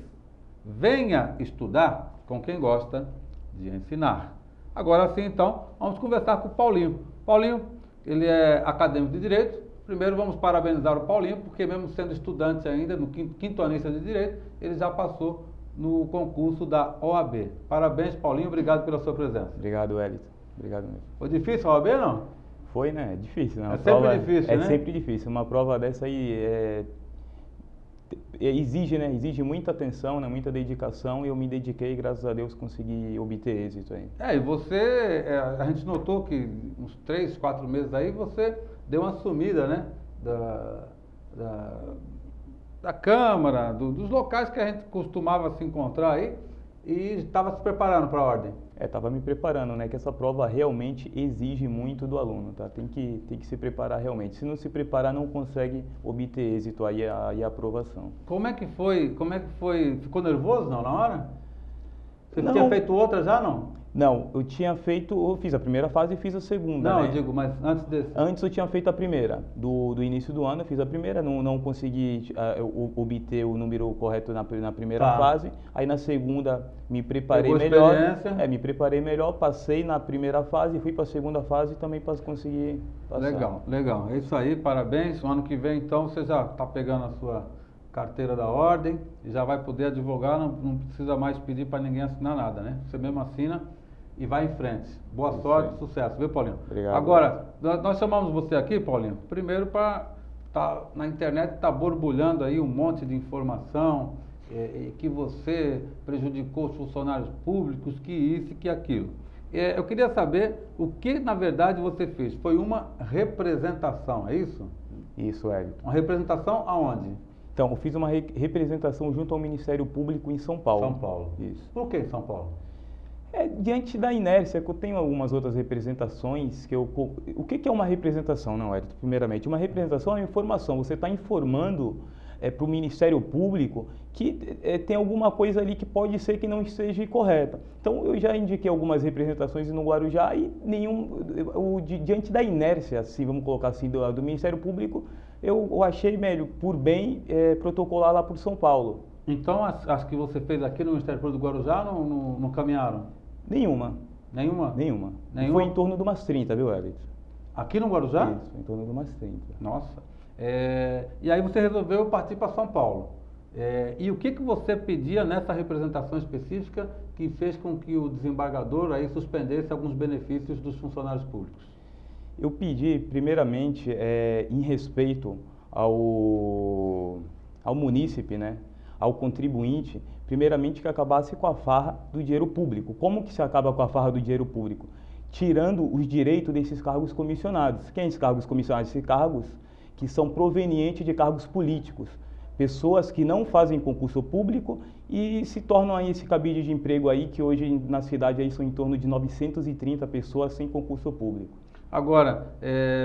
Venha estudar com quem gosta de ensinar. Agora sim, então, vamos conversar com o Paulinho. Paulinho, ele é acadêmico de Direito. Primeiro vamos parabenizar o Paulinho, porque mesmo sendo estudante ainda, no quinto anista de Direito, ele já passou no concurso da OAB. Parabéns, Paulinho, obrigado pela sua presença. Obrigado, Wellington. Obrigado mesmo. Foi difícil a OAB, não? Foi, né? É difícil, né? É sempre difícil, né? É sempre difícil. Uma prova dessa aí exige, né? Exige muita atenção, né? Muita dedicação, e eu me dediquei e graças a Deus consegui obter êxito aí. E você, a gente notou que uns 3, 4 meses aí você deu uma sumida, né? Da Câmara, dos locais que a gente costumava se encontrar aí, e estava se preparando para a ordem. Estava me preparando, né? Que essa prova realmente exige muito do aluno, tá? Tem que se preparar realmente. Se não se preparar, não consegue obter êxito aí a aprovação. Como é que foi? Ficou nervoso não, na hora? Você Não. tinha feito outra já, não? Não, eu fiz a primeira fase e fiz a segunda, Não, né? eu digo, mas antes desse. Antes eu tinha feito a primeira, do início do ano eu fiz a primeira, não consegui obter o número correto na primeira fase, aí na segunda me preparei Pegou melhor, experiência. me preparei melhor, passei na primeira fase, fui para a segunda fase também para conseguir passar. Legal, é isso aí, parabéns. O ano que vem então você já está pegando a sua carteira da ordem e já vai poder advogar, não precisa mais pedir para ninguém assinar nada, né? Você mesmo assina e vai em frente. Boa sorte, sucesso, viu, Paulinho? Obrigado. Agora, nós chamamos você aqui, Paulinho, primeiro para na internet está borbulhando aí um monte de informação, que você prejudicou os funcionários públicos, que isso e que aquilo. Eu queria saber o que na verdade você fez. Foi uma representação, é isso? Isso, Hélio. Uma representação aonde? Então, eu fiz uma representação junto ao Ministério Público em São Paulo. São Paulo. Isso. Por que em São Paulo? Diante da inércia, que eu tenho algumas outras representações, o que é uma representação, não, Hélio? Primeiramente, uma representação é uma informação, você está informando para o Ministério Público que tem alguma coisa ali que pode ser que não esteja correta. Então, eu já indiquei algumas representações no Guarujá e diante da inércia, assim, vamos colocar assim, do Ministério Público, eu achei melhor, por bem, protocolar lá por São Paulo. Então, as que você fez aqui no Ministério Público do Guarujá não caminharam? Nenhuma. Nenhuma? Nenhuma. Foi em torno de umas 30, viu, Everton? Aqui no Guarujá? Isso, em torno de umas 30. Nossa. E aí você resolveu partir para São Paulo. E o que você pedia nessa representação específica que fez com que o desembargador aí suspendesse alguns benefícios dos funcionários públicos? Eu pedi, primeiramente, em respeito ao munícipe, né, ao contribuinte, primeiramente que acabasse com a farra do dinheiro público. Como que se acaba com a farra do dinheiro público? Tirando os direitos desses cargos comissionados. Quem são cargos comissionados? Esses cargos que são provenientes de cargos políticos. Pessoas que não fazem concurso público e se tornam aí esse cabide de emprego aí, que hoje na cidade aí são em torno de 930 pessoas sem concurso público. Agora,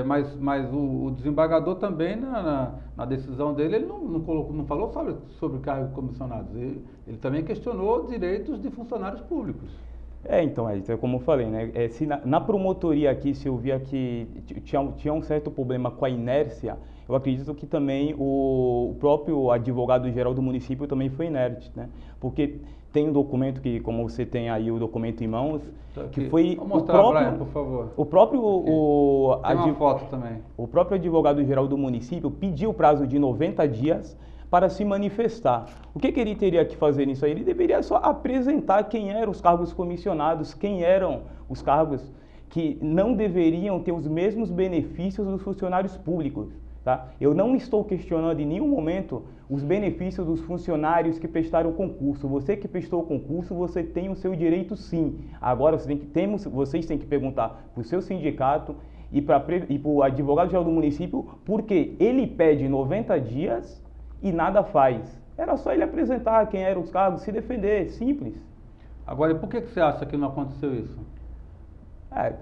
mas o desembargador também, na decisão dele, ele não falou sobre cargos comissionados. Ele também questionou direitos de funcionários públicos. Então, como eu falei, né? Se na promotoria aqui, se eu via que tinha um certo problema com a inércia, eu acredito que também o próprio advogado-geral do município também foi inerte, né? Porque tem um documento que, como você tem aí o documento em mãos, que foi Vou mostrar, Brian, por favor. O próprio tem uma foto também. O próprio advogado-geral do município pediu o prazo de 90 dias para se manifestar. O que ele teria que fazer nisso aí? Ele deveria só apresentar quem eram os cargos comissionados, quem eram os cargos que não deveriam ter os mesmos benefícios dos funcionários públicos. Tá? Eu não estou questionando em nenhum momento os benefícios dos funcionários que prestaram o concurso. Você que prestou o concurso, você tem o seu direito sim. Agora vocês têm que perguntar para o seu sindicato e para o advogado-geral do município por que ele pede 90 dias e nada faz. Era só ele apresentar quem eram os cargos, se defender, simples. Agora, e por que você acha que não aconteceu isso?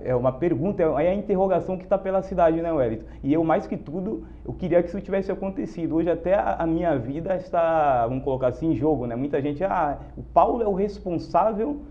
É uma pergunta, é a interrogação que está pela cidade, né, Wellington? E eu, mais que tudo, eu queria que isso tivesse acontecido. Hoje até a minha vida está, vamos colocar assim, em jogo, né? Muita gente, o Paulo é o responsável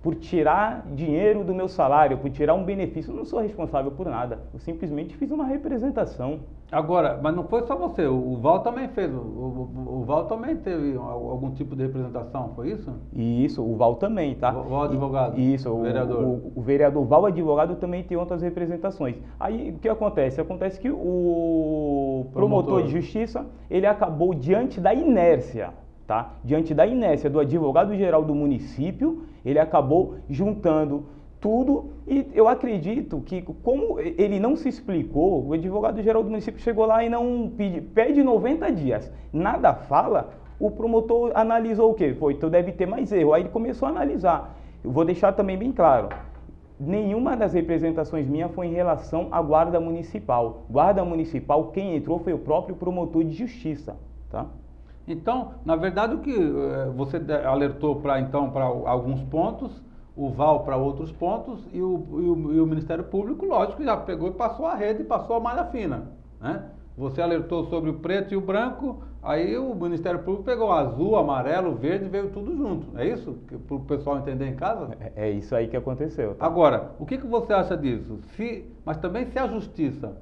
por tirar dinheiro do meu salário, por tirar um benefício. Eu não sou responsável por nada. Eu simplesmente fiz uma representação. Agora, mas não foi só você, o Val também fez, o Val também teve algum tipo de representação, foi isso? Isso, o Val também, tá? O Val advogado? Isso, o vereador. O vereador Val advogado também tem outras representações. Aí, o que acontece? Acontece que o promotor de justiça, ele acabou diante da inércia, tá? Diante da inércia do advogado-geral do município, ele acabou juntando tudo, e eu acredito que, como ele não se explicou, o advogado-geral do município chegou lá e não pede 90 dias, nada fala, o promotor analisou o quê? Foi, então deve ter mais erro. Aí ele começou a analisar. Eu vou deixar também bem claro, nenhuma das representações minhas foi em relação à guarda municipal. Guarda municipal, quem entrou foi o próprio promotor de justiça, tá? Então, na verdade, o que você alertou para alguns pontos, o Val para outros pontos e o Ministério Público, lógico, já pegou e passou a rede e passou a malha fina, né? Você alertou sobre o preto e o branco, aí o Ministério Público pegou o azul, amarelo, verde, veio tudo junto. É isso? Para o pessoal entender em casa? É isso aí que aconteceu. Tá? Agora, o que você acha disso? Mas também se a Justiça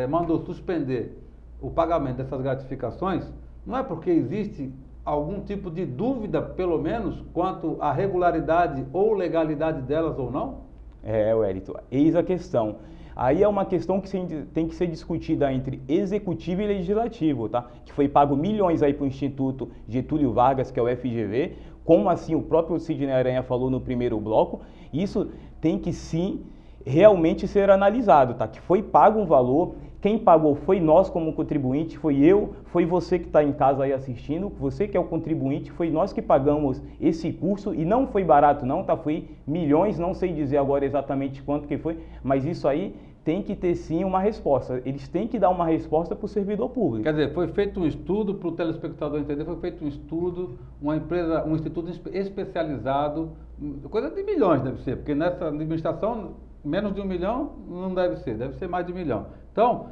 mandou suspender o pagamento dessas gratificações, não é porque existe algum tipo de dúvida, pelo menos, quanto à regularidade ou legalidade delas ou não? Wellington, eis a questão. Aí é uma questão que tem que ser discutida entre executivo e legislativo, tá? Que foi pago milhões aí para o Instituto Getúlio Vargas, que é o FGV, como assim o próprio Sidney Aranha falou no primeiro bloco. Isso tem que sim realmente ser analisado, tá? Que foi pago um valor. Quem pagou foi nós como contribuinte, foi eu, foi você que está em casa aí assistindo, você que é o contribuinte, foi nós que pagamos esse curso e não foi barato não, tá? Foi milhões, não sei dizer agora exatamente quanto que foi, mas isso aí tem que ter sim uma resposta. Eles têm que dar uma resposta para o servidor público. Quer dizer, foi feito um estudo, para o telespectador entender, foi feito um estudo, uma empresa, um instituto especializado, coisa de milhões deve ser, porque nessa administração menos de 1 milhão não deve ser mais de 1 milhão. Então,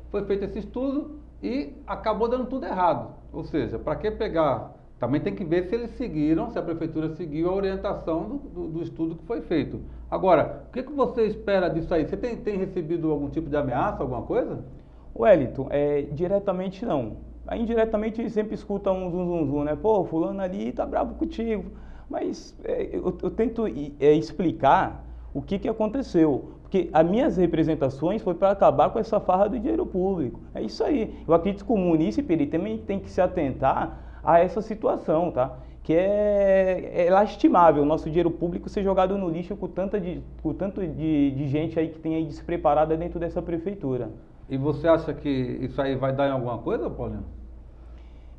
foi feito esse estudo e acabou dando tudo errado. Ou seja, para que pegar? Também tem que ver se eles seguiram, se a prefeitura seguiu a orientação do estudo que foi feito. Agora, o que você espera disso aí? Você tem recebido algum tipo de ameaça, alguma coisa? Wellington, diretamente não. Aí, indiretamente, eles sempre escutam um zum, né? Pô, fulano ali tá bravo contigo. Mas eu tento explicar o que aconteceu. Porque as minhas representações foi para acabar com essa farra do dinheiro público. É isso aí. Eu acredito que o munícipe ele também tem que se atentar a essa situação, tá? Que é lastimável o nosso dinheiro público ser jogado no lixo com tanto de gente aí que tem aí despreparada dentro dessa prefeitura. E você acha que isso aí vai dar em alguma coisa, Paulinho?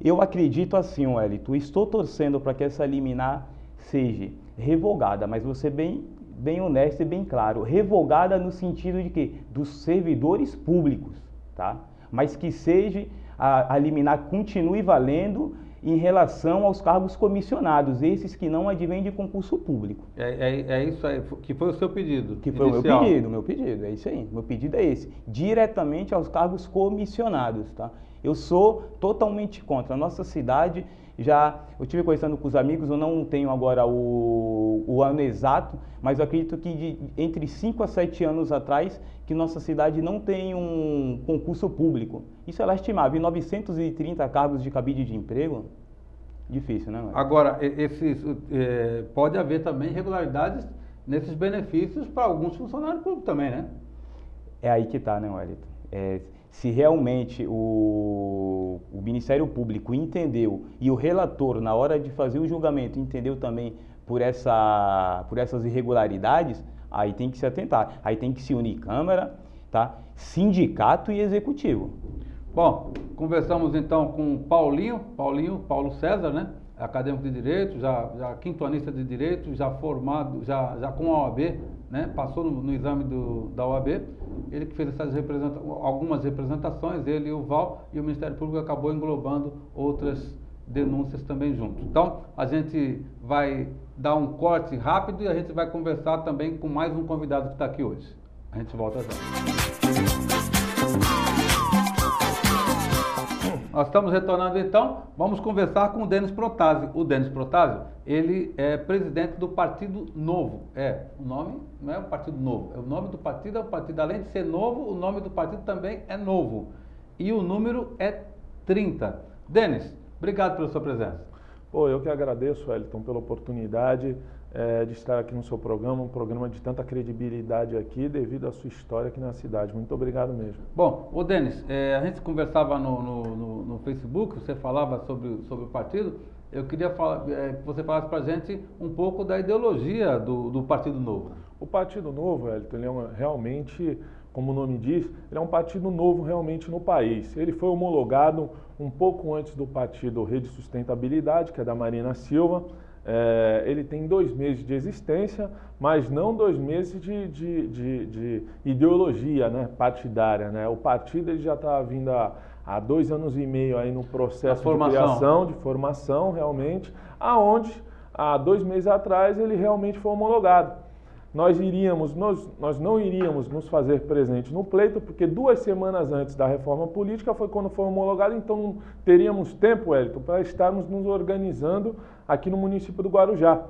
Eu acredito assim, Wellington. Estou torcendo para que essa liminar seja revogada, mas você bem honesto e bem claro, revogada no sentido de que dos servidores públicos, tá? Mas que seja a liminar continue valendo em relação aos cargos comissionados, esses que não advêm de concurso público. É isso aí, que foi o seu pedido. Que foi inicial. o meu pedido, é isso aí. Meu pedido é esse, diretamente aos cargos comissionados, tá? Eu sou totalmente contra. A nossa cidade, eu estive conversando com os amigos, eu não tenho agora o ano exato, mas eu acredito que entre 5 a 7 anos atrás, que nossa cidade não tem um concurso público. Isso é lastimável. E 930 cargos de cabide de emprego, difícil, né? Agora, pode haver também irregularidades nesses benefícios para alguns funcionários públicos também, né? É aí que está, né, Wellington? Se realmente o Ministério Público entendeu e o relator, na hora de fazer o julgamento, entendeu também por essas irregularidades, aí tem que se atentar. Aí tem que se unir Câmara, tá? Sindicato e Executivo. Bom, conversamos então com Paulo César, né? Acadêmico de Direito, já quintonista de Direito, já formado, já com a OAB, né? Passou no exame da OAB. Ele que fez algumas representações, ele e o Val, e o Ministério Público acabou englobando outras denúncias também junto. Então, a gente vai dar um corte rápido e a gente vai conversar também com mais um convidado que está aqui hoje. A gente volta já. nós estamos retornando então, vamos conversar com o Denis Protásio. O Denis Protásio, ele é presidente do Partido Novo. O nome não é o Partido Novo, o nome do partido é o partido, além de ser novo, o nome do partido também é novo. E o número é 30. Denis, obrigado pela sua presença. Eu que agradeço, Wellington, pela oportunidade de estar aqui no seu programa, um programa de tanta credibilidade aqui, devido à sua história aqui na cidade. Muito obrigado mesmo. Bom, Denis, a gente conversava no Facebook, você falava sobre o partido, eu queria que você falasse para a gente um pouco da ideologia do Partido Novo. O Partido Novo, Wellington, ele é realmente, como o nome diz, ele é um partido novo realmente no país. Ele foi homologado um pouco antes do partido Rede Sustentabilidade, que é da Marina Silva. Ele tem 2 meses de existência, mas não 2 meses de ideologia, né, partidária, né? O partido ele já está vindo há 2 anos e meio aí no processo de criação, de formação realmente, aonde há 2 meses atrás ele realmente foi homologado. Nós não iríamos nos fazer presente no pleito, porque 2 semanas antes da reforma política foi quando foi homologado, então não teríamos tempo, Wellington, para estarmos nos organizando aqui no município do Guarujá.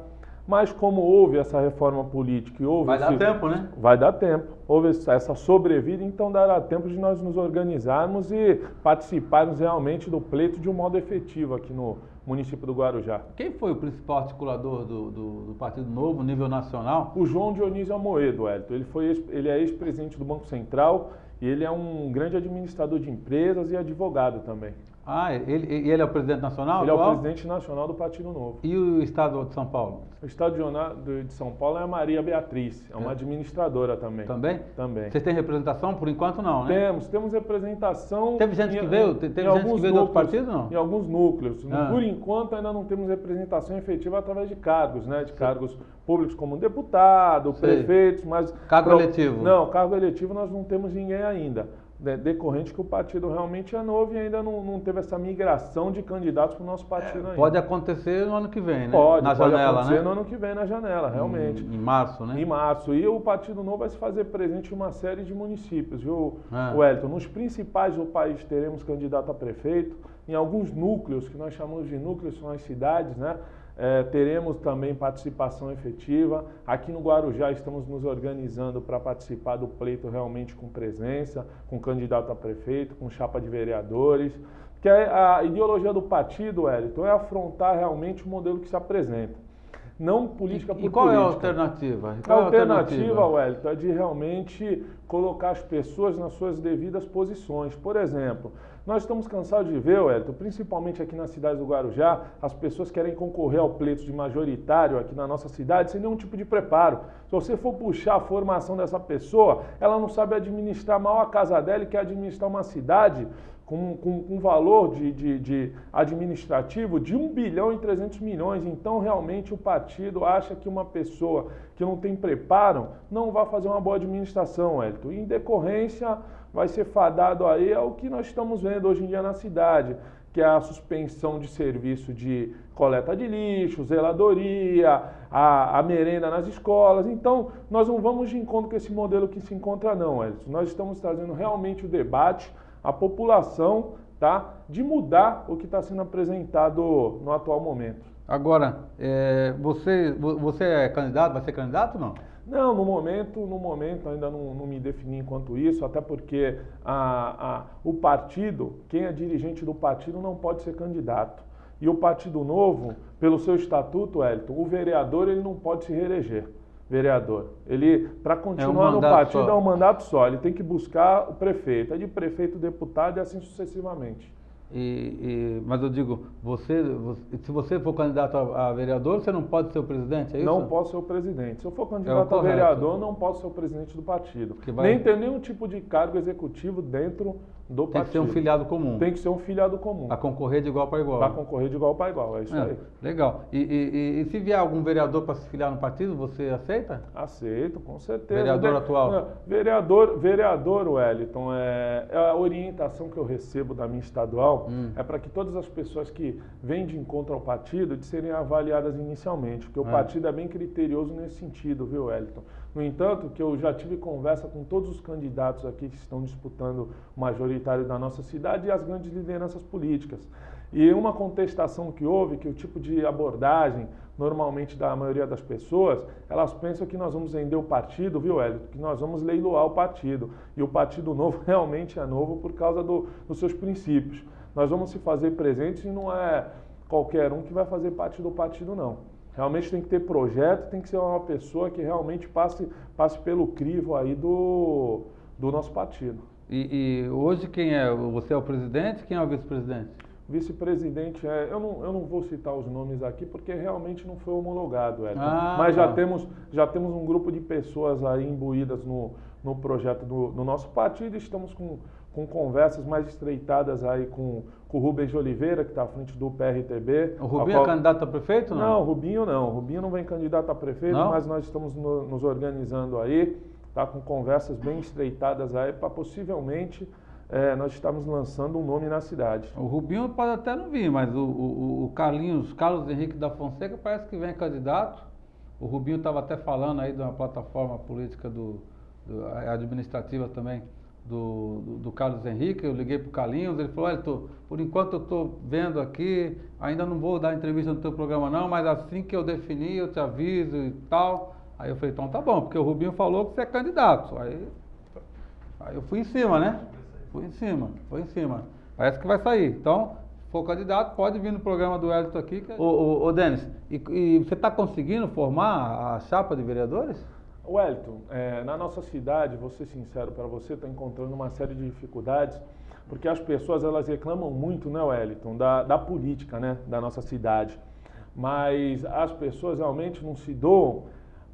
Mas como houve essa reforma política e houve... Vai dar tempo, né? Vai dar tempo. Houve essa sobrevida, então dará tempo de nós nos organizarmos e participarmos realmente do pleito de um modo efetivo aqui no município do Guarujá. Quem foi o principal articulador do Partido Novo, nível nacional? O João Dionísio Amoedo, Wellington. Ele é ex-presidente do Banco Central e ele é um grande administrador de empresas e advogado também. Ele é o presidente nacional? Ele é o presidente nacional do Partido Novo. E o estado de São Paulo? O estado de São Paulo é a Maria Beatriz, é uma administradora também. Também? Também. Vocês têm representação? Por enquanto não, né? Temos representação. Teve gente que veio? Teve gente que veio do outro partido, não? Em alguns núcleos. Por enquanto ainda não temos representação efetiva através de cargos, né? De cargos públicos como deputado, prefeitos, mas... Cargo eletivo? Não, cargo eletivo nós não temos ninguém ainda. Decorrente que o partido realmente é novo e ainda não teve essa migração de candidatos para o nosso partido ainda. Pode acontecer no ano que vem, né? Pode acontecer no ano que vem na janela, realmente. Em março, né? Em março. E o Partido Novo vai se fazer presente em uma série de municípios, viu, Wellington? Nos principais do país teremos candidato a prefeito, em alguns núcleos, que nós chamamos de núcleos, são as cidades, né? Teremos também participação efetiva. Aqui no Guarujá estamos nos organizando para participar do pleito realmente com presença, com candidato a prefeito, com chapa de vereadores. Porque a ideologia do partido, Wellington, é afrontar realmente o modelo que se apresenta. Não política por política. E qual é a alternativa? A alternativa, Wellington, é de realmente colocar as pessoas nas suas devidas posições. Por exemplo, nós estamos cansados de ver, Wellington, principalmente aqui na cidade do Guarujá, as pessoas querem concorrer ao pleito de majoritário aqui na nossa cidade sem nenhum tipo de preparo. Se você for puxar a formação dessa pessoa, ela não sabe administrar mal a casa dela e quer administrar uma cidade com um valor de administrativo de 1 bilhão e 300 milhões. Então, realmente, o partido acha que uma pessoa que não tem preparo não vai fazer uma boa administração, Wellington. Em decorrência, vai ser fadado aí ao que nós estamos vendo hoje em dia na cidade, que é a suspensão de serviço de coleta de lixo, zeladoria, a merenda nas escolas. Então, nós não vamos de encontro com esse modelo que se encontra não, Wellington. Nós estamos trazendo realmente o debate, a população, tá, de mudar o que está sendo apresentado no atual momento. Agora, você é candidato, vai ser candidato ou não? Não, no momento ainda não me defini enquanto isso, até porque o partido, quem é dirigente do partido não pode ser candidato. E o Partido Novo, pelo seu estatuto, Wellington, o vereador ele não pode se reeleger. Vereador. Ele, para continuar no partido, é um mandato só. Ele tem que buscar o prefeito. É de prefeito, deputado e assim sucessivamente. Mas eu digo, se você for candidato a vereador, você não pode ser o presidente, é isso? Não posso ser o presidente. Se eu for candidato a vereador, não posso ser o presidente do partido. Nem ter nenhum tipo de cargo executivo dentro do partido. Tem que ser um filiado comum. Tem que ser um filiado comum. Para concorrer de igual para igual. Para concorrer de igual para igual, é isso aí. Legal. E se vier algum vereador para se filiar no partido, você aceita? Aceito, com certeza. Vereador atual? Não, vereador, Wellington, a orientação que eu recebo da minha estadual é para que todas as pessoas que vêm de encontro ao partido de serem avaliadas inicialmente, porque o partido é bem criterioso nesse sentido, viu, Wellington? No entanto, que eu já tive conversa com todos os candidatos aqui que estão disputando o majoritário majoritário da nossa cidade e as grandes lideranças políticas. E uma contestação que houve, que o tipo de abordagem, normalmente da maioria das pessoas, elas pensam que nós vamos vender o partido, viu, Hélio? Que nós vamos leiloar o partido. E o Partido Novo realmente é novo por causa dos seus princípios. Nós vamos se fazer presentes e não é qualquer um que vai fazer parte do partido, não. Realmente tem que ter projeto, tem que ser uma pessoa que realmente passe pelo crivo aí do nosso partido. E hoje quem é? Você é o presidente? Quem é o vice-presidente? Vice-presidente, eu não vou citar os nomes aqui porque realmente não foi homologado, Edson. Ah, mas tá. já temos um grupo de pessoas aí imbuídas no projeto do nosso partido e estamos com conversas mais estreitadas aí com o Rubens de Oliveira, que está à frente do PRTB. O Rubinho é candidato a prefeito ou não? Não, Rubinho não. Rubinho não vem candidato a prefeito, Não? mas nós estamos nos organizando aí, tá, com conversas bem estreitadas aí para possivelmente nós estamos lançando um nome na cidade. O Rubinho pode até não vir, mas o Carlos Henrique da Fonseca parece que vem candidato. O Rubinho estava até falando aí de uma plataforma política administrativa também do Carlos Henrique. Eu liguei para o Carlinhos, ele falou, olha, por enquanto eu estou vendo aqui, ainda não vou dar entrevista no teu programa não, mas assim que eu definir eu te aviso e tal. Aí eu falei, então tá bom, porque o Rubinho falou que você é candidato. Aí eu fui em cima, né? Foi em cima. Parece que vai sair. Então, se for candidato, pode vir no programa do Wellington aqui. Ô Denis, e você está conseguindo formar a chapa de vereadores? Wellington, na nossa cidade, vou ser sincero para você, está encontrando uma série de dificuldades, porque as pessoas elas reclamam muito, né, Wellington, da política, né, da nossa cidade. Mas as pessoas realmente não se doam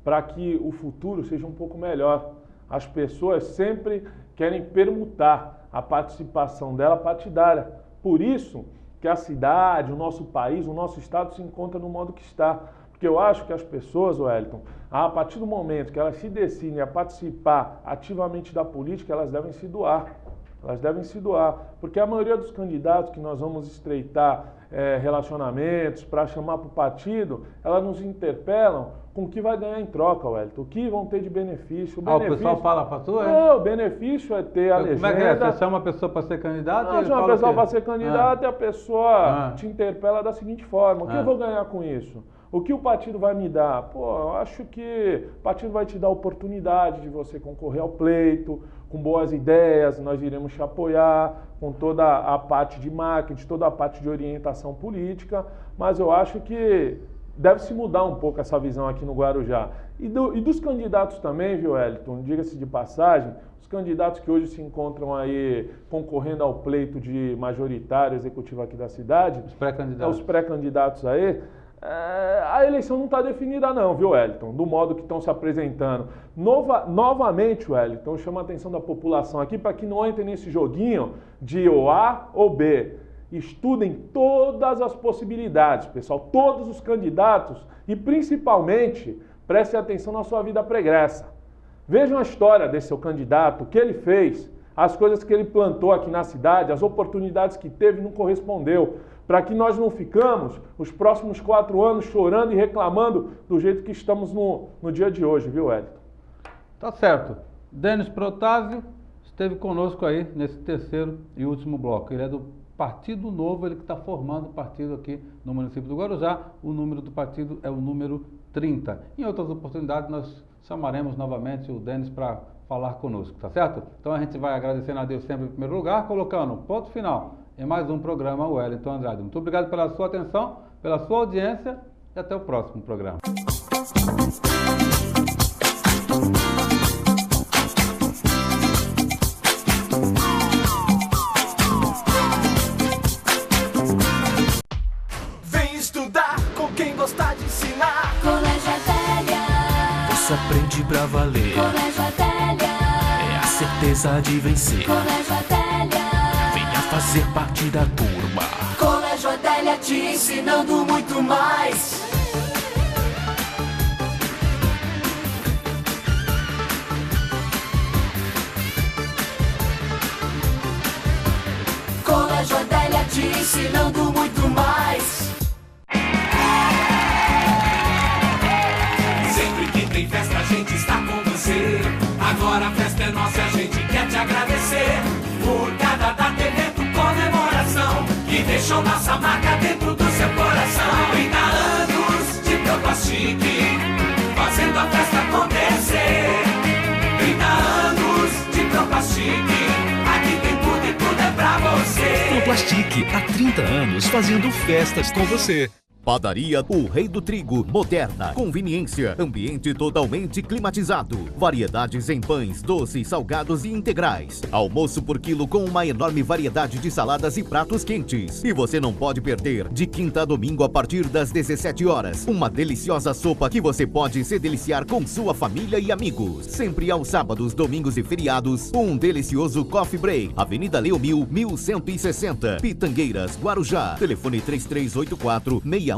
para que o futuro seja um pouco melhor. As pessoas sempre querem permutar a participação dela partidária. Por isso que a cidade, o nosso país, o nosso estado se encontra no modo que está. Porque eu acho que as pessoas, Wellington, a partir do momento que elas se decidem a participar ativamente da política, elas devem se doar. Elas devem se doar. Porque a maioria dos candidatos que nós vamos estreitar relacionamentos para chamar para o partido, elas nos interpelam com o que vai ganhar em troca, Wellington. O que vão ter de benefício. O pessoal fala para tu, é? O benefício é ter a legenda. Como é que é? Você chama a pessoa para ser candidato? Não, chama a pessoa para ser candidato e a pessoa te interpela da seguinte forma. O que eu vou ganhar com isso? O que o partido vai me dar? Pô, eu acho que o partido vai te dar a oportunidade de você concorrer ao pleito, com boas ideias, nós iremos te apoiar, com toda a parte de marketing, toda a parte de orientação política, mas eu acho que deve-se mudar um pouco essa visão aqui no Guarujá. E dos candidatos também, viu, Wellington? Diga-se de passagem, os candidatos que hoje se encontram aí concorrendo ao pleito de majoritário executivo aqui da cidade, os pré-candidatos aí, a eleição não está definida não, viu, Wellington? Do modo que estão se apresentando. Novamente, Wellington, eu chamo a atenção da população aqui para que não entre nesse joguinho de ou A ou B. Estudem todas as possibilidades, pessoal, todos os candidatos e principalmente prestem atenção na sua vida pregressa. Vejam a história desse seu candidato, o que ele fez, as coisas que ele plantou aqui na cidade, as oportunidades que teve e não correspondeu, para que nós não ficamos os próximos 4 anos chorando e reclamando do jeito que estamos no dia de hoje, viu, Wellington? Tá certo. Denis Protásio esteve conosco aí nesse terceiro e último bloco. Ele é do Partido Novo, ele que está formando o partido aqui no município do Guarujá. O número do partido é o número 30. Em outras oportunidades nós chamaremos novamente o Denis para falar conosco, tá certo? Então a gente vai agradecendo a Deus sempre em primeiro lugar, colocando ponto final em mais um programa Wellington Andrade. Muito obrigado pela sua atenção, pela sua audiência e até o próximo programa. Vem estudar com quem gosta de ensinar. Colégio Adélia. Você aprende pra valer. Colégio Adélia. É a certeza de vencer. Colégio Adélia. Fazer parte da turma. Colégio Adélia te ensinando muito mais. Colégio Adélia te ensinando muito mais. Sempre que tem festa a gente está com você. Agora a festa é nossa e a gente quer te agradecer por cada deixou nossa marca dentro do seu coração. 30 anos de Tropas Chique, fazendo a festa acontecer. 30 anos de Tropas Chique, aqui tem tudo e tudo é pra você. Tropas Chique, há 30 anos fazendo festas com você. Padaria O Rei do Trigo, moderna, conveniência, ambiente totalmente climatizado, variedades em pães, doces, salgados e integrais, almoço por quilo com uma enorme variedade de saladas e pratos quentes. E você não pode perder, de quinta a domingo a partir das 17 horas, uma deliciosa sopa que você pode se deliciar com sua família e amigos. Sempre aos sábados, domingos e feriados, um delicioso coffee break. Avenida Leomil, 1160, Pitangueiras, Guarujá. Telefone 3384-6132.